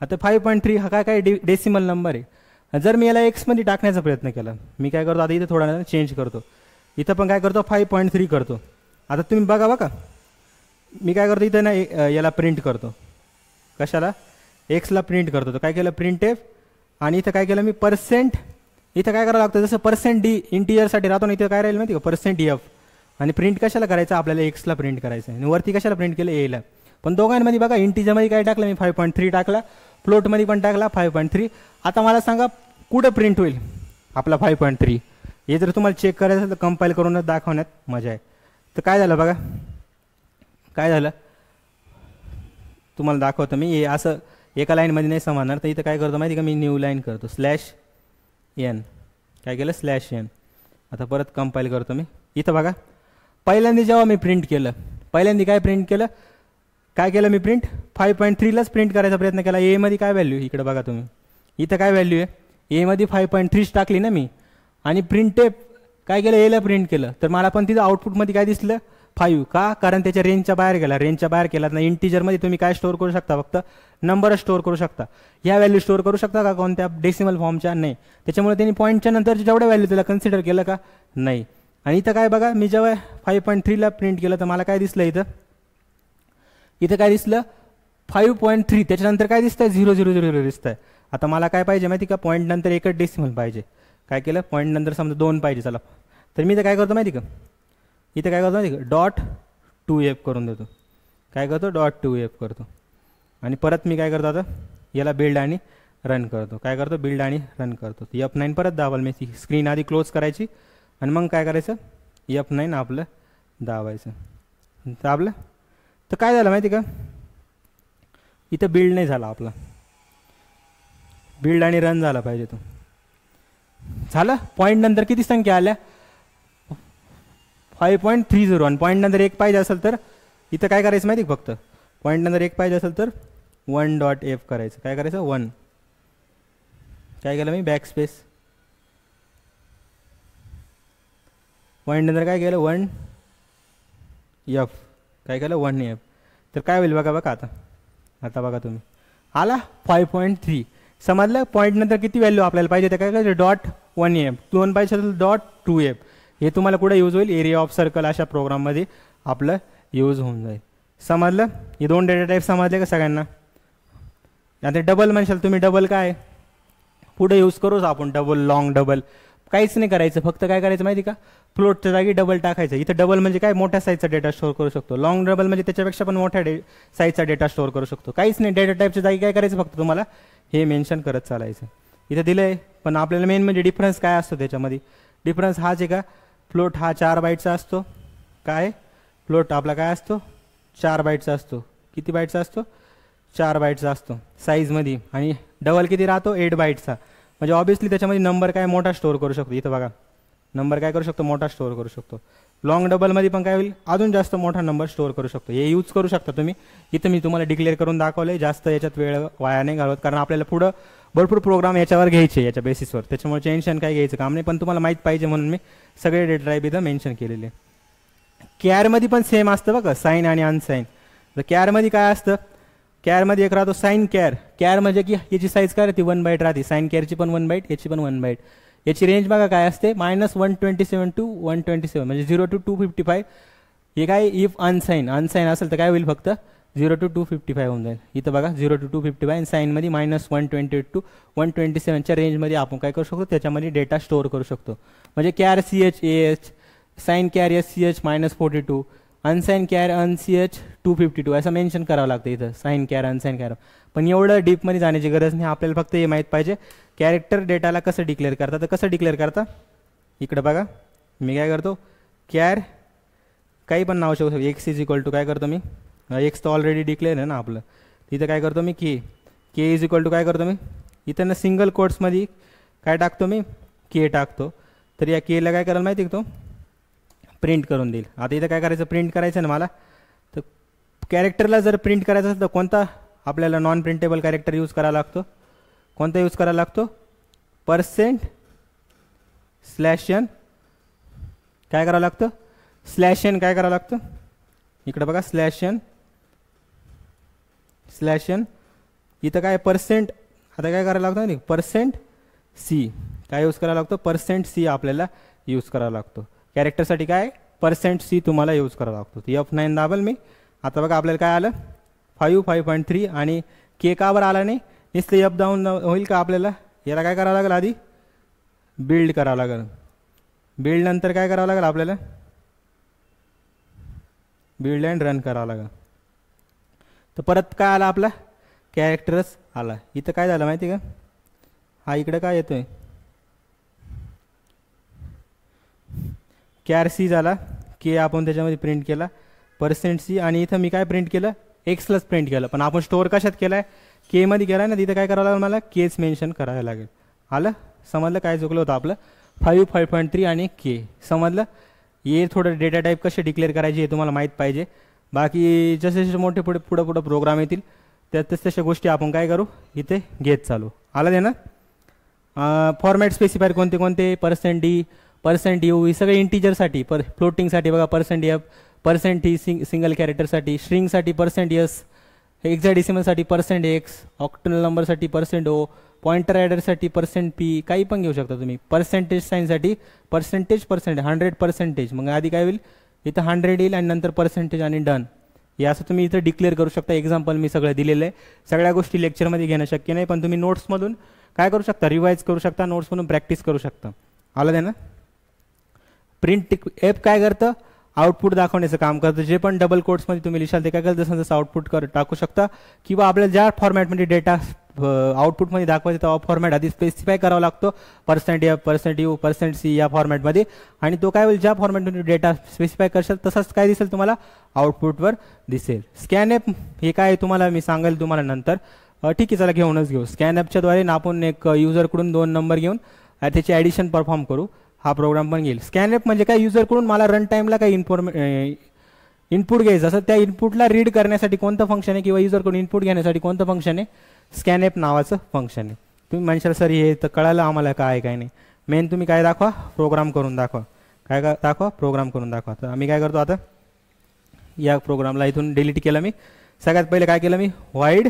आता 5.3 हा काय डेसिमल नंबर आहे. जर मी याला एक्समध्ये टाकण्याचा प्रयत्न केला, मी काय करतो आता इथं थोडा चेंज करतो. इथं पण काय करतो, 5.3 करतो. आता तुम्ही बघा बघा, मी काय करतो इथं ना याला प्रिंट करतो. कशाला, एक्सला प्रिंट करतो. तर काय केलं, प्रिंट एफ. आणि इथं काय केलं मी, %. इथं काय करावं लागतं, जसं %d इंटिजरसाठी राहतो ना, इथं काय राहील माहिती का, %f. आणि प्रिंट कशाला करायचं, आपल्याला एक्सला प्रिंट करायचं आहे. आणि वरती कशाला प्रिंट केलं, एला. पण दोघांमध्ये बघा, इंटिजरमध्ये काय टाकलं मी, 5.3 टाकला, फ्लोटमध्ये पण टाकला 5.3. आता मला सांगा कुठं प्रिंट होईल आपला 5.3. हे जर तुम्हाला चेक करायचं असेल तर कंपाईल करूनच दाखवण्यात मजा आहे. तर काय झालं बघा, काय झालं तुम्हाला दाखवतो मी. हे असं एका लाईनमध्ये नाही समजणार. तर इथं काय करतो माहिती का, मी न्यू लाईन करतो, /n. काय केलं, /n. आता परत कंपाईल करतो मी. इथं बघा, पहिल्यांदा जेव्हा मी प्रिंट केलं, पहिल्यांदा काय प्रिंट केलं, काय केलं मी, प्रिंट 5.3लाच प्रिंट करायचा प्रयत्न केला. एमध्ये काय व्हॅल्यू, इकडे बघा तुम्ही, इथं काय व्हॅल्यू आहे, एमध्ये 5.3 टाकली ना मी. आणि प्रिंट काय केलं, एला प्रिंट केलं. तर मला पण तिथं आउटपुटमध्ये काय दिसलं, 5. का, कारण त्याच्या रेंजच्या बाहेर गेला. रेंजच्या बाहेर केला ना, इंटिजरमध्ये तुम्ही काय स्टोअर करू शकता, फक्त नंबर स्टोअर करू शकता. ह्या व्हॅल्यू स्टोअर करू शकता का कोणत्या डेसिमल फॉर्मच्या, नाही. त्याच्यामुळे त्यांनी पॉईंटच्या नंतर जेवढ्या व्हॅल्यू त्याला कन्सिडर केलं का, नाही. आणि इथं काय बघा, मी जेव्हा 5.3ला प्रिंट केलं तर मला काय दिसलं, इथं काय दिसलं, 5.3. त्याच्यानंतर काय दिसतंय, 000 दिसतंय. आता मला काय पाहिजे माहिती का, पॉईंट नंतर एकच डेसिमल पाहिजे. काय केलं, पॉईंट नंतर समजा 2 पाहिजे. चला, तर मी इथं काय करतो माहिती का, इथं काय करतो माहिती का, .2f करून देतो. काय करतो, .2f करतो. आणि परत मी काय करतो, आता याला बिल्ड आणि रन करतो. काय करतो, बिल्ड आणि रन करतो. F9 परत दाबाल मी. स्क्रीन आधी क्लोज करायची आणि मग काय करायचं, F9 आपलं दाबायचं. दाबलं तर काय झालं माहिती का, इथं बिल्ड नाही झाला आपला. बिल्ड आणि रन झाला पाहिजे तो. झालं. पॉईंट नंतर किती संख्या आल्या, 5.30. आणि पॉईंट नंतर 1 पाहिजे असेल तर इथं काय करायचं माहिती, फक्त पॉईंट नंतर 1 पाहिजे असेल तर 1.f करायचं. काय करायचं, 1. काय केलं मी, बॅकस्पेस. पॉईंट नंतर काय केलं, 1f. काय केलं, 1f. तर काय होईल बघा बघा, आता बघा तुम्ही, आला 5.3. समजलं. पॉईंट नंतर किती व्हॅल्यू आपल्याला पाहिजे, ते काय करायचं, .1f. 2 पाहिजे असेल .2f. हे तुम्हाला कुठे यूज होईल, एरिया ऑफ सर्कल अशा प्रोग्राममध्ये आपलं यूज होऊन जाईल. समजलं. हे 2 डेटा टाईप समजले का सगळ्यांना. आता डबल म्हणशाल तुम्ही, डबल काय पुढे यूज करूच आपण, डबल, लॉंग डबल. काहीच नाही करायचं, फक्त काय करायचं माहिती का, फ्लोटच्या जागी डबल टाकायचं. इथं डबल म्हणजे काय, मोठ्या साईजचा डेटा स्टोअर करू शकतो. लॉंग डबल म्हणजे त्याच्यापेक्षा पण मोठ्या साईजचा डेटा स्टोअर करू शकतो. काहीच नाही, डेटा टाईपच्या जागी काय करायचं, फक्त तुम्हाला हे मेन्शन करत चालायचं. इथं दिलं आहे, पण आपल्याला मेन म्हणजे डिफरन्स काय असतो त्याच्यामध्ये. डिफरन्स हाच आहे का? फ्लोट हा 4 बाईटचा असतो. काय फ्लोट आपला काय असतो? 4 बाईटचा असतो. किती बाईटचा असतो? 4 बाईटचा असतो साईजमध्ये. आणि डबल किती राहतो? 8 बाईटचा. म्हणजे ऑब्विसली त्याच्यामध्ये नंबर काय मोठा स्टोअर करू शकतो. इथं बघा नंबर काय करू शकतो? मोठा स्टोअर करू शकतो. लॉंग डबलमध्ये पण काय होईल? अजून जास्त मोठा नंबर स्टोअर करू शकतो. हे यूज करू शकता तुम्ही. इथं मी तुम्हाला डिक्लेअर करून दाखवले. जास्त याच्यात वेळ वाया नाही घालवत, कारण आपल्याला पुढं भरपूर प्रोग्राम याच्यावर घ्यायचे, याच्या बेसिसवर. त्याच्यामुळे टेन्शन काय घ्यायचं काम नाही, पण तुम्हाला माहीत पाहिजे म्हणून मी सगळे डेटा टाईप इथं मेन्शन केलेले. कॅरमध्ये पण सेम असतं बघा, साईन आणि अनसाईन. तर कॅरमध्ये काय असतं? कॅरमध्ये एक राहतो साईन कॅर. कॅर म्हणजे की याची साईज काय राहते? 1 बाईट राहते. साईन कॅरची पण 1 बाईट, याची पण 1 बाईट. याची रेंज बघा काय असते? -127 to 127, म्हणजे 0 to 255. हे काय? इफ अनसाईन असेल तर काय होईल? फक्त 0 to 255 होऊन जाईल. इथं बघा 0 to 255 आणि साईनमध्ये -128 to 127च्या रेंजमध्ये आपण काय करू शकतो? त्याच्यामध्ये डेटा स्टोअर करू शकतो. म्हणजे char CH signed char SCH -42, unsigned char UnCH 252 असं मेन्शन करावं लागतं इथं, साईन कॅर अनसाईन कॅर. पण एवढं डीपमध्ये जाण्याची गरज नाही, आपल्याला फक्त हे माहीत पाहिजे कॅरेक्टर डेटाला कसं डिक्लेअर करता. तर कसं डिक्लेअर करता? इकडं बघा मी काय करतो? कॅर काही पण नाव शकतो. एक्स इज इक्वल टू काय करतो मी? एक्स तर ऑलरेडी डिक्लेअर आहे ना आपलं. तिथं काय करतो मी? के इज इक्वल टू काय करतो मी? इथं ना सिंगल कोट्समध्ये काय टाकतो मी? के टाकतो. तर या केला काय करायला माहिती आहे तो? प्रिंट करून देईल. आता इथं काय करायचं? प्रिंट करायचं ना मला. तर कॅरेक्टरला जर प्रिंट करायचं असेल तर कोणता आपल्याला नॉन प्रिंटेबल कॅरेक्टर यूज करावा लागतो? कोणता यूज करायला लागतो? %n काय करावं लागतं? /n काय करावं लागतं? इकडे बघा /n इथं काय %. आता काय करायला लागतं नाही? %c काय यूज करायला लागतो? %c आपल्याला यूज करावा लागतो. कॅरेक्टरसाठी काय? %c तुम्हाला यूज करावा लागतो. F9 दाबल मी. आता बघा आपल्याला काय आलं? 5.3 आणि के का बरं आला नाही? नुसतं F डाऊन होईल का आपल्याला? याला काय करावं लागेल? आधी बिल्ड करावं लागेल. बिल्ड नंतर काय करावं लागेल आपल्याला? बिल्ड अँड रन करावं लागेल. तर परत काय आला? आपला कॅरेक्टरच आला. इथं काय झालं माहिती का? हा इकडे काय येतोय? कॅर सी झाला. के आपण त्याच्यामध्ये प्रिंट केला %c, आणि इथं मी काय प्रिंट केलं? एक्सलाच प्रिंट केलं. पण आपण स्टोअर कशात केला आहे? केमध्ये केला आहे ना. तिथं काय करावं लागेल मला? केच मेन्शन करायला लागेल. आलं? समजलं काय चुकलं होतं आपलं? 5.3 आणि के. समजलं? हे थोडं डेटा टाईप कसे डिक्लेअर करायचे हे तुम्हाला माहीत पाहिजे. बाकी जसे जसे मोठे पुढं प्रोग्राम येतील तशा गोष्टी आपण काय करू? इथे घेत चालू. आलं दे ना? फॉर्मॅट स्पेसिफायर कोणते कोणते? %d %u ही सगळे इंटिजरसाठी. फ्लोटिंगसाठी बघा %f, %t सिंगल कॅरेक्टरसाठी, स्ट्रिंगसाठी %s, हेक्साडेसिमलसाठी %x, ऑक्टल नंबरसाठी %o, पॉइंटर ॲडरसाठी %p, काही पण घेऊ शकता तुम्ही. पर्सेंटेज साईनसाठी %, 100%. मग आधी काय होईल? इथं 100 येईल आणि नंतर % आणि डन. हे असं तुम्ही इथं डिक्लेअर करू शकता. एक्झाम्पल मी सगळं दिलेलं आहे. सगळ्या गोष्टी लेक्चरमध्ये घेणं शक्य नाही, पण तुम्ही नोट्समधून काय करू शकता? रिवाईज करू शकता, नोट्समधून प्रॅक्टिस करू शकता. आलं आहे ना? प्रिंट ॲप काय करतं? आउटपुट दाखवण्याचं काम करतं. जे पण डबल कोट्समध्ये तुम्ही लिहाल ते काय करतं? जसं जसं आउटपुट टाकू शकता, किंवा आपल्याला ज्या फॉर्मॅटमध्ये डेटा आउटपुटमध्ये दाखवायचं तेव्हा फॉर्मॅट आधी स्पेसिफाय करावा लागतो. %f, %u, %c या फॉर्मॅटमध्ये. आणि तो काय होईल? ज्या फॉर्मॅटमध्ये डेटा स्पेसिफाय करशाल तसंच काय दिसेल तुम्हाला? आउटपुटवर दिसेल. स्कॅनॲप हे काय तुम्हाला मी सांगेल तुम्हाला नंतर. ठीक आहे, चला घेऊनच घेऊ. स्कॅनॲपच्या द्वारे आपण एक युजरकडून 2 नंबर घेऊन त्याची ॲडिशन परफॉर्म करू. हा प्रोग्राम पण घेईल. स्कॅनॲप म्हणजे काय? युजरकडून मला रन टाईमला काही इनपुट घ्यायचं असं, त्या इनपुटला रीड करण्यासाठी कोणतं फंक्शन आहे, किंवा युजरकडून इनपुट घेण्यासाठी कोणतं फंक्शन आहे? स्कॅनॲप नावाचं फंक्शन आहे. तुम्ही म्हणशाल सर हे तर कळालं आम्हाला काय काय नाही. मेन तुम्ही काय दाखवा? प्रोग्राम करून दाखवा. काय दाखवा? प्रोग्राम करून दाखवा. तर आम्ही काय करतो आता? या प्रोग्रामला इथून डिलीट केलं मी. सगळ्यात पहिले काय केलं मी? वाईड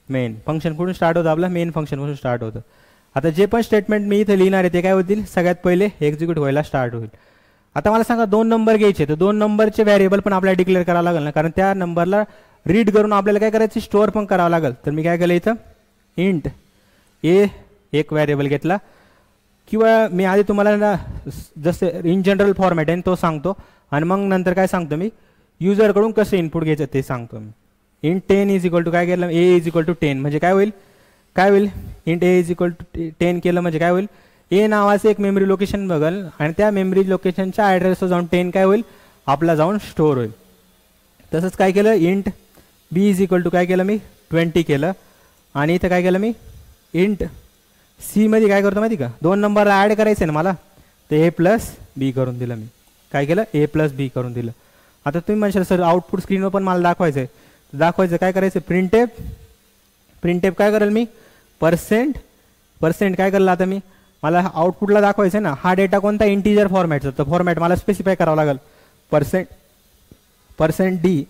मेन फंक्शन कुठून स्टार्ट होतं? आपलं मेन फंक्शनपासून स्टार्ट होतं. आता जे पण स्टेटमेंट मी इथे लिहिणार आहे ते काय होतील? सगळ्यात पहिले एक्झिक्यूट व्हायला स्टार्ट होईल. आता मला सांगा 2 नंबर घ्यायचे, तर 2 नंबरचे व्हॅरिएबल पण आपल्याला डिक्लेअर करावं लागेल ना, कारण त्या नंबरला रीड करून आपल्याला काय करायचं? स्टोअर पण करावं लागेल. तर मी काय केलं इथं? इंट ए एक व्हॅरिएबल घेतला, किंवा मी आधी तुम्हाला ना जसं इन जनरल फॉर्मॅट आहे तो सांगतो, आणि मग नंतर काय सांगतो मी? युजरकडून कसं इनपुट घ्यायचं ते सांगतो मी. इंट 10 इज इक्वल टू काय केलं? ए इज इक्वल टू 10 म्हणजे काय होईल? Int A is equal to 10 केलं म्हणजे काय होईल? ए नावाचं एक मेमरी लोकेशन बघल आणि त्या मेमरी लोकेशनच्या ॲड्रेसवर जाऊन 10 काय होईल आपला जाऊन स्टोअर होईल. तसंच काय केलं int B is equal to काय केलं मी 20 केलं आणि इथं काय केलं मी इंट सी मध्ये काय करतो माहिती का 2 नंबरला ॲड करायचं आहे ना मला ते ए प्लस बी करून दिलं मी. काय केलं ए प्लस बी करून दिलं. आता तुम्ही म्हणशाल सर आउटपुट स्क्रीनवर पण मला दाखवायचं आहे. दाखवायचं काय करायचं प्रिंटेप काय करेल मी पर्सेंट काय करेल आता मी मला आउटपुटला दाखवायचं आहे ना हा डेटा कोणता इंटिजर फॉर्मॅटचा तर फॉर्मॅट मला स्पेसिफाय करावं लागेल पर्सेंट डी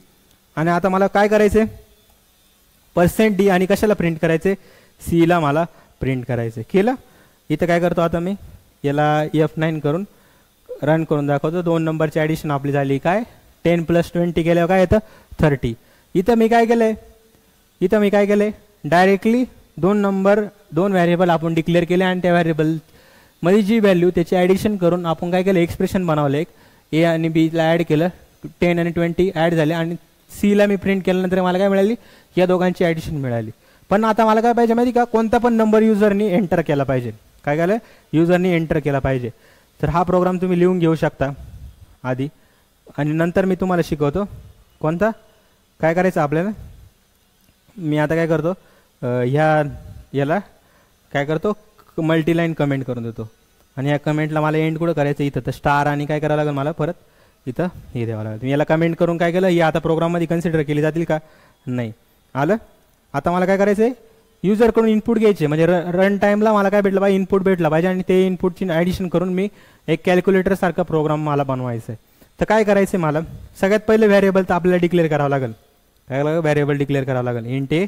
आणि आता मला काय करायचं पर्सेंट डी आणि कशाला प्रिंट करायचे सीला मला प्रिंट करायचं केलं. इथं काय करतो आता मी याला F9 करून रन करून दाखवतो. 2 नंबरची ॲडिशन आपली झाली काय 10 + 20 केल्यावर काय येतं 30. इथं मी काय केलंय डायरेक्टली 2 व्हेरिएबल आपण डिक्लेअर केले आणि त्या व्हेरिएबल मध्ये जी व्हॅल्यू त्याची ॲडिशन करून आपण काय केलं एक्सप्रेशन बनवलं एक ए आणि बीला ॲड केलं 10 आणि 20 ॲड झाले आणि सीला मी प्रिंट केल्यानंतर मला काय मिळाली या दोघांची ॲडिशन मिळाली. पण आता मला काय पाहिजे माहिती का कोणता पण नंबर युजरनी एंटर केला पाहिजे. काय केलं युजरनी एंटर केला पाहिजे. तर हा प्रोग्राम तुम्ही लिहून घेऊ शकता आधी आणि नंतर मी तुम्हाला शिकवतो कोणता काय करायचं आपल्याला. मी आता काय करतो याला काय करतो मल्टीलाईन कमेंट करून देतो आणि या कमेंटला मला एंड कुठं करायचं इथं तर स्टार आणि काय करावं लागेल मला परत इथं हे द्यावं लागेल. मी याला कमेंट करून काय केलं हे आता प्रोग्राममध्ये कन्सिडर केली जातील का नाही आलं. आता मला काय करायचं आहे युजरकडून इनपुट घ्यायचे म्हणजे रन टाईमला मला काय भेटलं पाहिजे इनपुट भेटला पाहिजे आणि ते इनपुटची ॲडिशन करून मी एक कॅल्क्युलेटर सारखा प्रोग्राम मला बनवायचा आहे. तर काय करायचं आहे मला सगळ्यात पहिले व्हेरिएबल तर आपल्याला डिक्लेअर करावं लागेल. काय व्हेरिएबल डिक्लेअर करावं लागेल इंट ए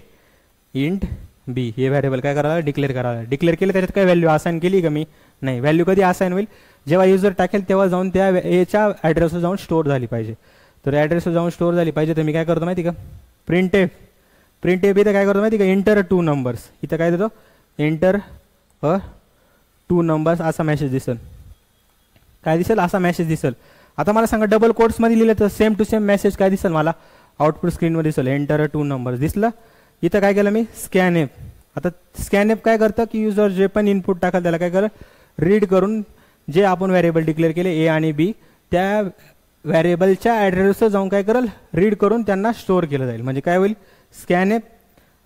इंट बी हे व्हेरिएबल काय करावं लागेल डिक्लेअर करावं लागेल. डिक्लेअर केलं त्याच्यात काय व्हॅल्यू असाइन केली का मी नाही. व्हॅल्यू कधी असाइन होईल जेव्हा युजर टाकेल तेव्हा जाऊन त्या एच्या ॲड्रेसवर जाऊन स्टोअर झाली पाहिजे. तर ॲड्रेसवर जाऊन स्टोअर झाली पाहिजे तर मी काय करतो माहिती का प्रिंट एफ इथं काय करतो माहिती का एंटर 2 नंबर्स इथं काय देतो एंटर 2 नंबर्स असा मेसेज दिसेल. काय दिसेल असा मेसेज दिसेल. आता मला सांगा डबल कोट्समध्ये लिहिलं तर सेम टू सेम मेसेज काय दिसेल मला आउटपुट स्क्रीनवर दिसेल एंटर 2 नंबर्स दिसलं. इथं काय केलं मी स्कॅन एप. आता स्कॅन एप काय करतं की युजर जे पण इनपुट टाकाल त्याला काय करेल रीड करून जे आपण व्हेरिएबल डिक्लेअर केले ए आणि बी त्या व्हेरिएबलच्या ॲड्रेसवर जाऊन काय करेल रीड करून त्यांना स्टोअर केलं जाईल. म्हणजे काय होईल स्कॅन एप.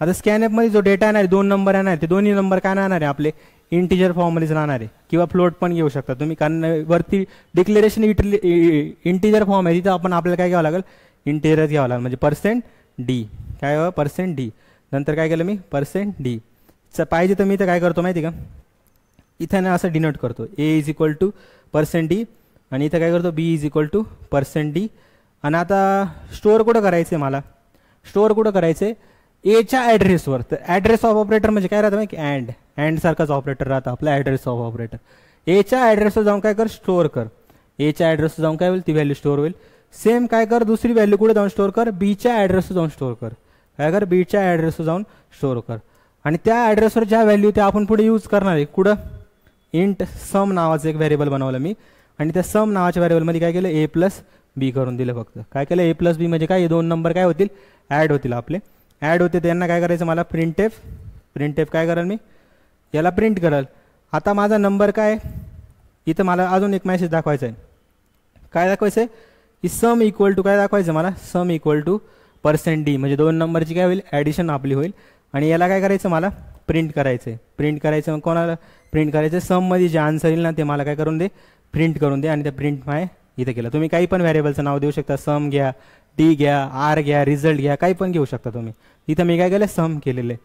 आता स्कॅन एपमध्ये जो डेटा येणार आहे 2 नंबर येणार आहे ते दोन्ही नंबर काय राहणार आहे आपले इंटिजर फॉर्ममध्येच राहणार आहे किंवा फ्लोट पण घेऊ शकता तुम्ही कारण वरती डिक्लेरेशन इंटिजर फॉर्म आहे तिथं आपण आपल्याला काय घ्यावं लागेल इंटिजरच घ्यावं लागेल म्हणजे पर्सेंट डी काय हवं पर्सेंट डी. नंतर काय केलं मी पर्सेंट डी पाहिजे तर मी इथं काय करतो माहिती का इथं ना असं डिनोट करतो A is equal to percent D आणि इथं काय करतो B is equal to percent D. आणि आता स्टोअर कुठं करायचं आहे मला स्टोअर कुठं करायचं आहे एच्या ॲड्रेसवर. तर ॲड्रेस ऑफ ऑपरेटर म्हणजे काय राहतं माहिती अँड सारखाच ऑपरेटर राहतं आपला ॲड्रेस ऑफ ऑपरेटर. एच्या ॲड्रेसवर जाऊन काय कर स्टोअर कर एच्या ॲड्रेसवर जाऊन काय होईल ती व्हॅल्यू स्टोअर होईल. सेम काय कर दुसरी व्हॅल्यू कुठे जाऊन स्टोअर कर बीच्या ॲड्रेसवर जाऊन स्टोअर कर. काय कर बीच्या ॲड्रेसवर जाऊन स्टोअर कर आणि त्या ॲड्रेसवर ज्या व्हॅल्यू त्या आपण पुढे यूज करणार आहे कुठं इंट सम नावाचं एक व्हेरिएबल बनवलं मी आणि त्या सम नावाच्या व्हेरिएबलमध्ये काय केलं ए प्लस बी करून दिलं फक्त. काय केलं ए प्लस बी म्हणजे काय हे 2 नंबर काय होतील ॲड होतील आपले ॲड होते त्यांना काय करायचं मला प्रिंट एफ काय करेल मी याला प्रिंट करेल. आता माझा नंबर काय इथं मला अजून एक मेसेज दाखवायचा आहे. काय दाखवायचं आहे की सम इक्वल टू काय दाखवायचं मला sum equal to percent D म्हणजे 2 नंबरची काय होईल ॲडिशन आपली होईल आणि याला काय करायचं मला प्रिंट करायचं मग कोणाला प्रिंट करायचं सममध्ये जे आन्सर येईल ना ते मला काय करून दे प्रिंट करून दे आणि ते प्रिंट माय इथं केलं. तुम्ही काही पण व्हेरिएबलचं नाव देऊ शकता सम घ्या डी घ्या आर घ्या रिझल्ट घ्या काही पण घेऊ शकता तुम्ही. इथं मी काय केलं सम केलेलं आहे.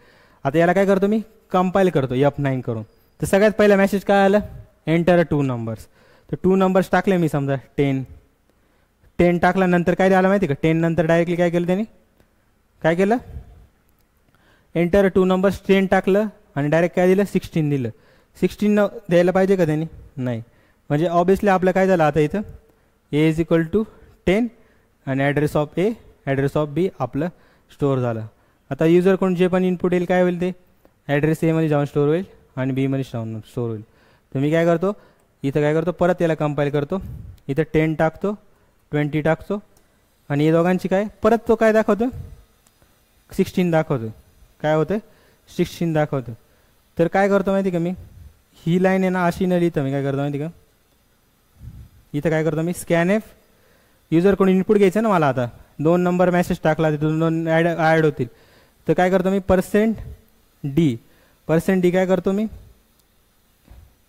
आता याला काय करतो मी कंपाईल करतो F9 करून. तर सगळ्यात पहिला मेसेज काय आलं एंटर 2 नंबर्स. तर 2 नंबर्स टाकले मी समजा 10 टाकल्यानंतर काय द्यायला माहिती का 10 नंतर डायरेक्टली काय केलं त्यांनी काय केलं एंटर 2 नंबर्स 10 टाकलं आणि डायरेक्ट काय दिलं 16 दिलं. 16 द्यायला पाहिजे का त्यांनी नाही म्हणजे ऑब्विसली आपलं काय झालं आता इथं ए इज इक्वल टू 10 आणि address of A address of B आपलं स्टोअर झालं. आता युजरकडून जे पण इनपुट येईल काय होईल ते ॲड्रेस एमध्ये जाऊन स्टोअर होईल आणि बीमध्ये जाऊन स्टोअर होईल. तर मी काय करतो इथं काय करतो परत याला कंपाईल करतो इथं 10 टाकतो 20 टाकतो आणि या दोघांची काय परत तो काय दाखवतो 16 दाखवतो काय होतं 16 दाखवतो. तर काय करतो माहिती का मी ही लाईन आहे ना अशी न लिहितं मी काय करतो माहिती का, इथं काय करतो मी स्कॅन एफ, युजर कोणी इनपुट घ्यायचं ना मला, आता 2 नंबर मेसेज टाकला तिथून 2 ॲड होतील, तर काय करतो मी %d काय करतो मी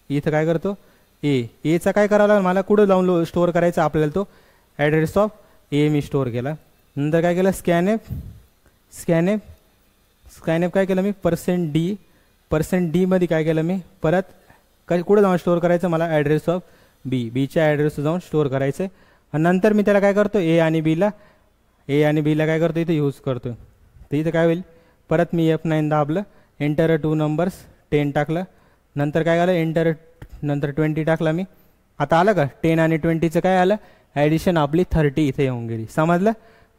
इथं काय करतो एचा काय करावं लागेल मला, कुठं जाऊन स्टोअर करायचा आपल्याला, तो address of A me store केला. नंतर काय केलं स्कॅन एफ काय केलं मी %d मध्ये काय केलं मी परत काय कुठं जाऊन स्टोअर करायचं मला, ॲड्रेस ऑफ बीच्या ॲड्रेस जाऊन स्टोअर करायचं आहे. आणि नंतर मी त्याला काय करतो ए आणि बीला काय करतो इथं यूज करतो. तर इथं काय होईल, परत मी F9 दाबलं, एंटर 2 नंबर्स 10 टाकलं, नंतर काय झालं एंटर, नंतर 20 टाकला मी. आता आलं का 10 आणि 20चं काय आलं, ॲडिशन आपली 30 इथे येऊन गेली. समजलं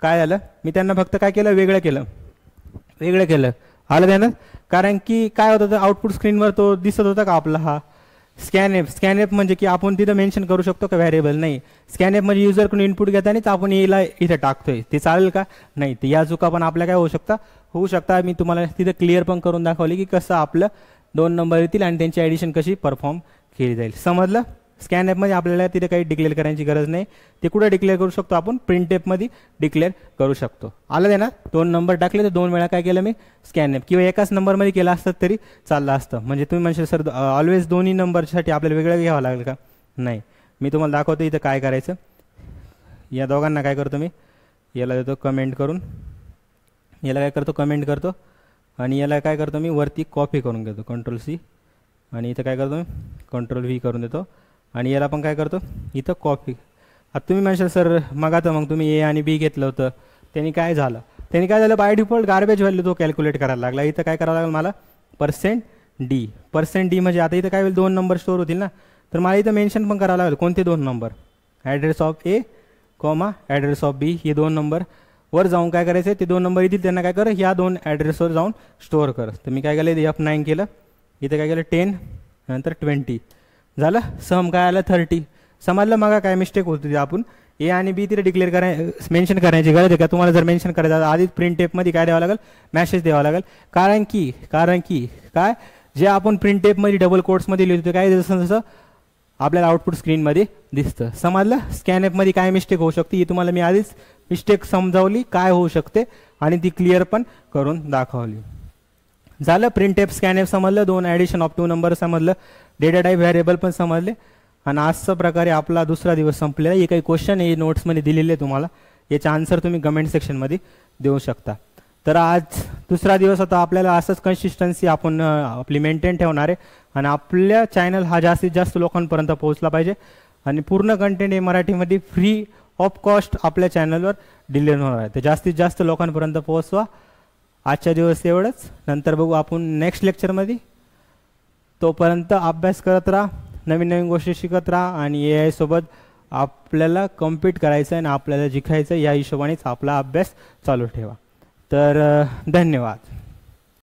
काय झालं, मी त्यांना फक्त काय केलं वेगळं केलं आलं त्यानं, कारण की काय होत होतं आउटपुट स्क्रीनवर तो दिसत होता का आपला हा स्कॅन एफ म्हणजे की आपण तिथं मेन्शन करू शकतो का व्हेरिएबल, नाही. स्कॅन एफ म्हणजे युजरकडून इनपुट घेतानाच आपण एला इथं टाकतोय, ते चालेल का, नाही. तर या चुका पण आपल्या काय होऊ शकता. मी तुम्हाला तिथं क्लिअर पण करून दाखवली की कसं आपलं 2 नंबर येतील आणि त्यांची ॲडिशन कशी परफॉर्म केली जाईल. समजलं. स्कॅन ॲपमध्ये आपल्याला तिथे काही डिक्लेअर करायची गरज नाही, ते कुठं डिक्लेअर करू शकतो आपण, प्रिंट ॲपमध्ये डिक्लेअर करू शकतो. आलं आहे ना, 2 नंबर टाकले तर 2 वेळा काय केलं मी स्कॅन ॲप, किंवा एकाच नंबरमध्ये केलं असतं तरी चाललं असतं. म्हणजे तुम्ही म्हणशाल सर ऑलवेज दोन्ही नंबरसाठी आपल्याला वेगळं घ्यावं लागेल का, नाही. मी तुम्हाला दाखवतो इथं काय करायचं. या दोघांना काय करतो मी, याला देतो कमेंट करून, याला काय करतो कमेंट करतो, आणि याला काय करतो मी वरती कॉपी करून घेतो Ctrl+C, आणि इथं काय करतो मी Ctrl+V करून देतो, आणि याला पण काय करतो इथं कॉपी. आता तुम्ही म्हणशाल सर मग तुम्ही ए आणि बी घेतलं होतं, त्यांनी काय झालं बाय डिफॉल्ट गार्बेज व्हॅल्यू तो कॅल्क्युलेट करायला लागला. इथं काय करावं लागेल मला %d म्हणजे आता इथं काय होईल 2 नंबर स्टोअर होतील ना, तर मला इथं मेन्शन पण करावं लागेल कोणते 2 number, address of A address of B, हे 2 नंबर वर जाऊन काय करायचं, ते 2 नंबर येतील त्यांना काय कर ह्या 2 ॲड्रेसवर जाऊन स्टोअर कर. तर मी काय केलं F9 केलं, इथं काय केलं 10 नंतर 20 झालं, सम काय आलं 30. समजलं. मग काय मिस्टेक होती आपण ए आणि बी तिथे डिक्लेअर मेन्शन करायची गरज आहे का, तुम्हाला जर मेन्शन करायचं आधीच प्रिंट टेपमध्ये काय द्यावं लागेल, मॅसेज द्यावा लागेल. कारण की काय जे आपण प्रिंट टेपमध्ये डबल कोट्समध्ये लिहितो काय जसं आपल्याला आउटपुट स्क्रीनमध्ये दिसतं. समजलं. स्कॅन ॲपमध्ये काय मिस्टेक होऊ शकते ही तुम्हाला मी आधीच मिस्टेक समजावली काय होऊ शकते, आणि ती क्लिअर पण करून दाखवली. झालं. प्रिंट टेप स्कॅन ॲप समजलं, 2 ॲडिशन ऑफ 2 नंबर समजलं, डेटा टाईप व्हेरिएबल पण समजले, आणि अशा प्रकारे आपला दुसरा दिवस संपलेला. हे काही क्वेश्चन हे नोट्समध्ये दिलेले तुम्हाला, याचा आन्सर तुम्ही कमेंट सेक्शनमध्ये देऊ शकता. तर आज दुसरा दिवस होता. आपल्याला असंच कन्सिस्टन्सी आपण आपली मेंटेन ठेवणार आहे, आणि आपल्या चॅनल हा जास्तीत जास्त लोकांपर्यंत पोहोचला पाहिजे, आणि पूर्ण कंटेंट हे मराठीमध्ये फ्री ऑफ कॉस्ट आपल्या चॅनलवर डिलिव्हर होणार आहे. तर जास्तीत जास्त लोकांपर्यंत पोहोचवा. आजच्या दिवस एवढंच, नंतर बघू आपण नेक्स्ट लेक्चरमध्ये. तोपर्यंत अभ्यास करत राहा, नवीन गोष्टी शिकत राहा, आणि AI सोबत आपल्याला कम्पीट करायचं आहे आणि आपल्याला जिंकायचं, या हिशोबानेच आपला अभ्यास चालू ठेवा. तर धन्यवाद.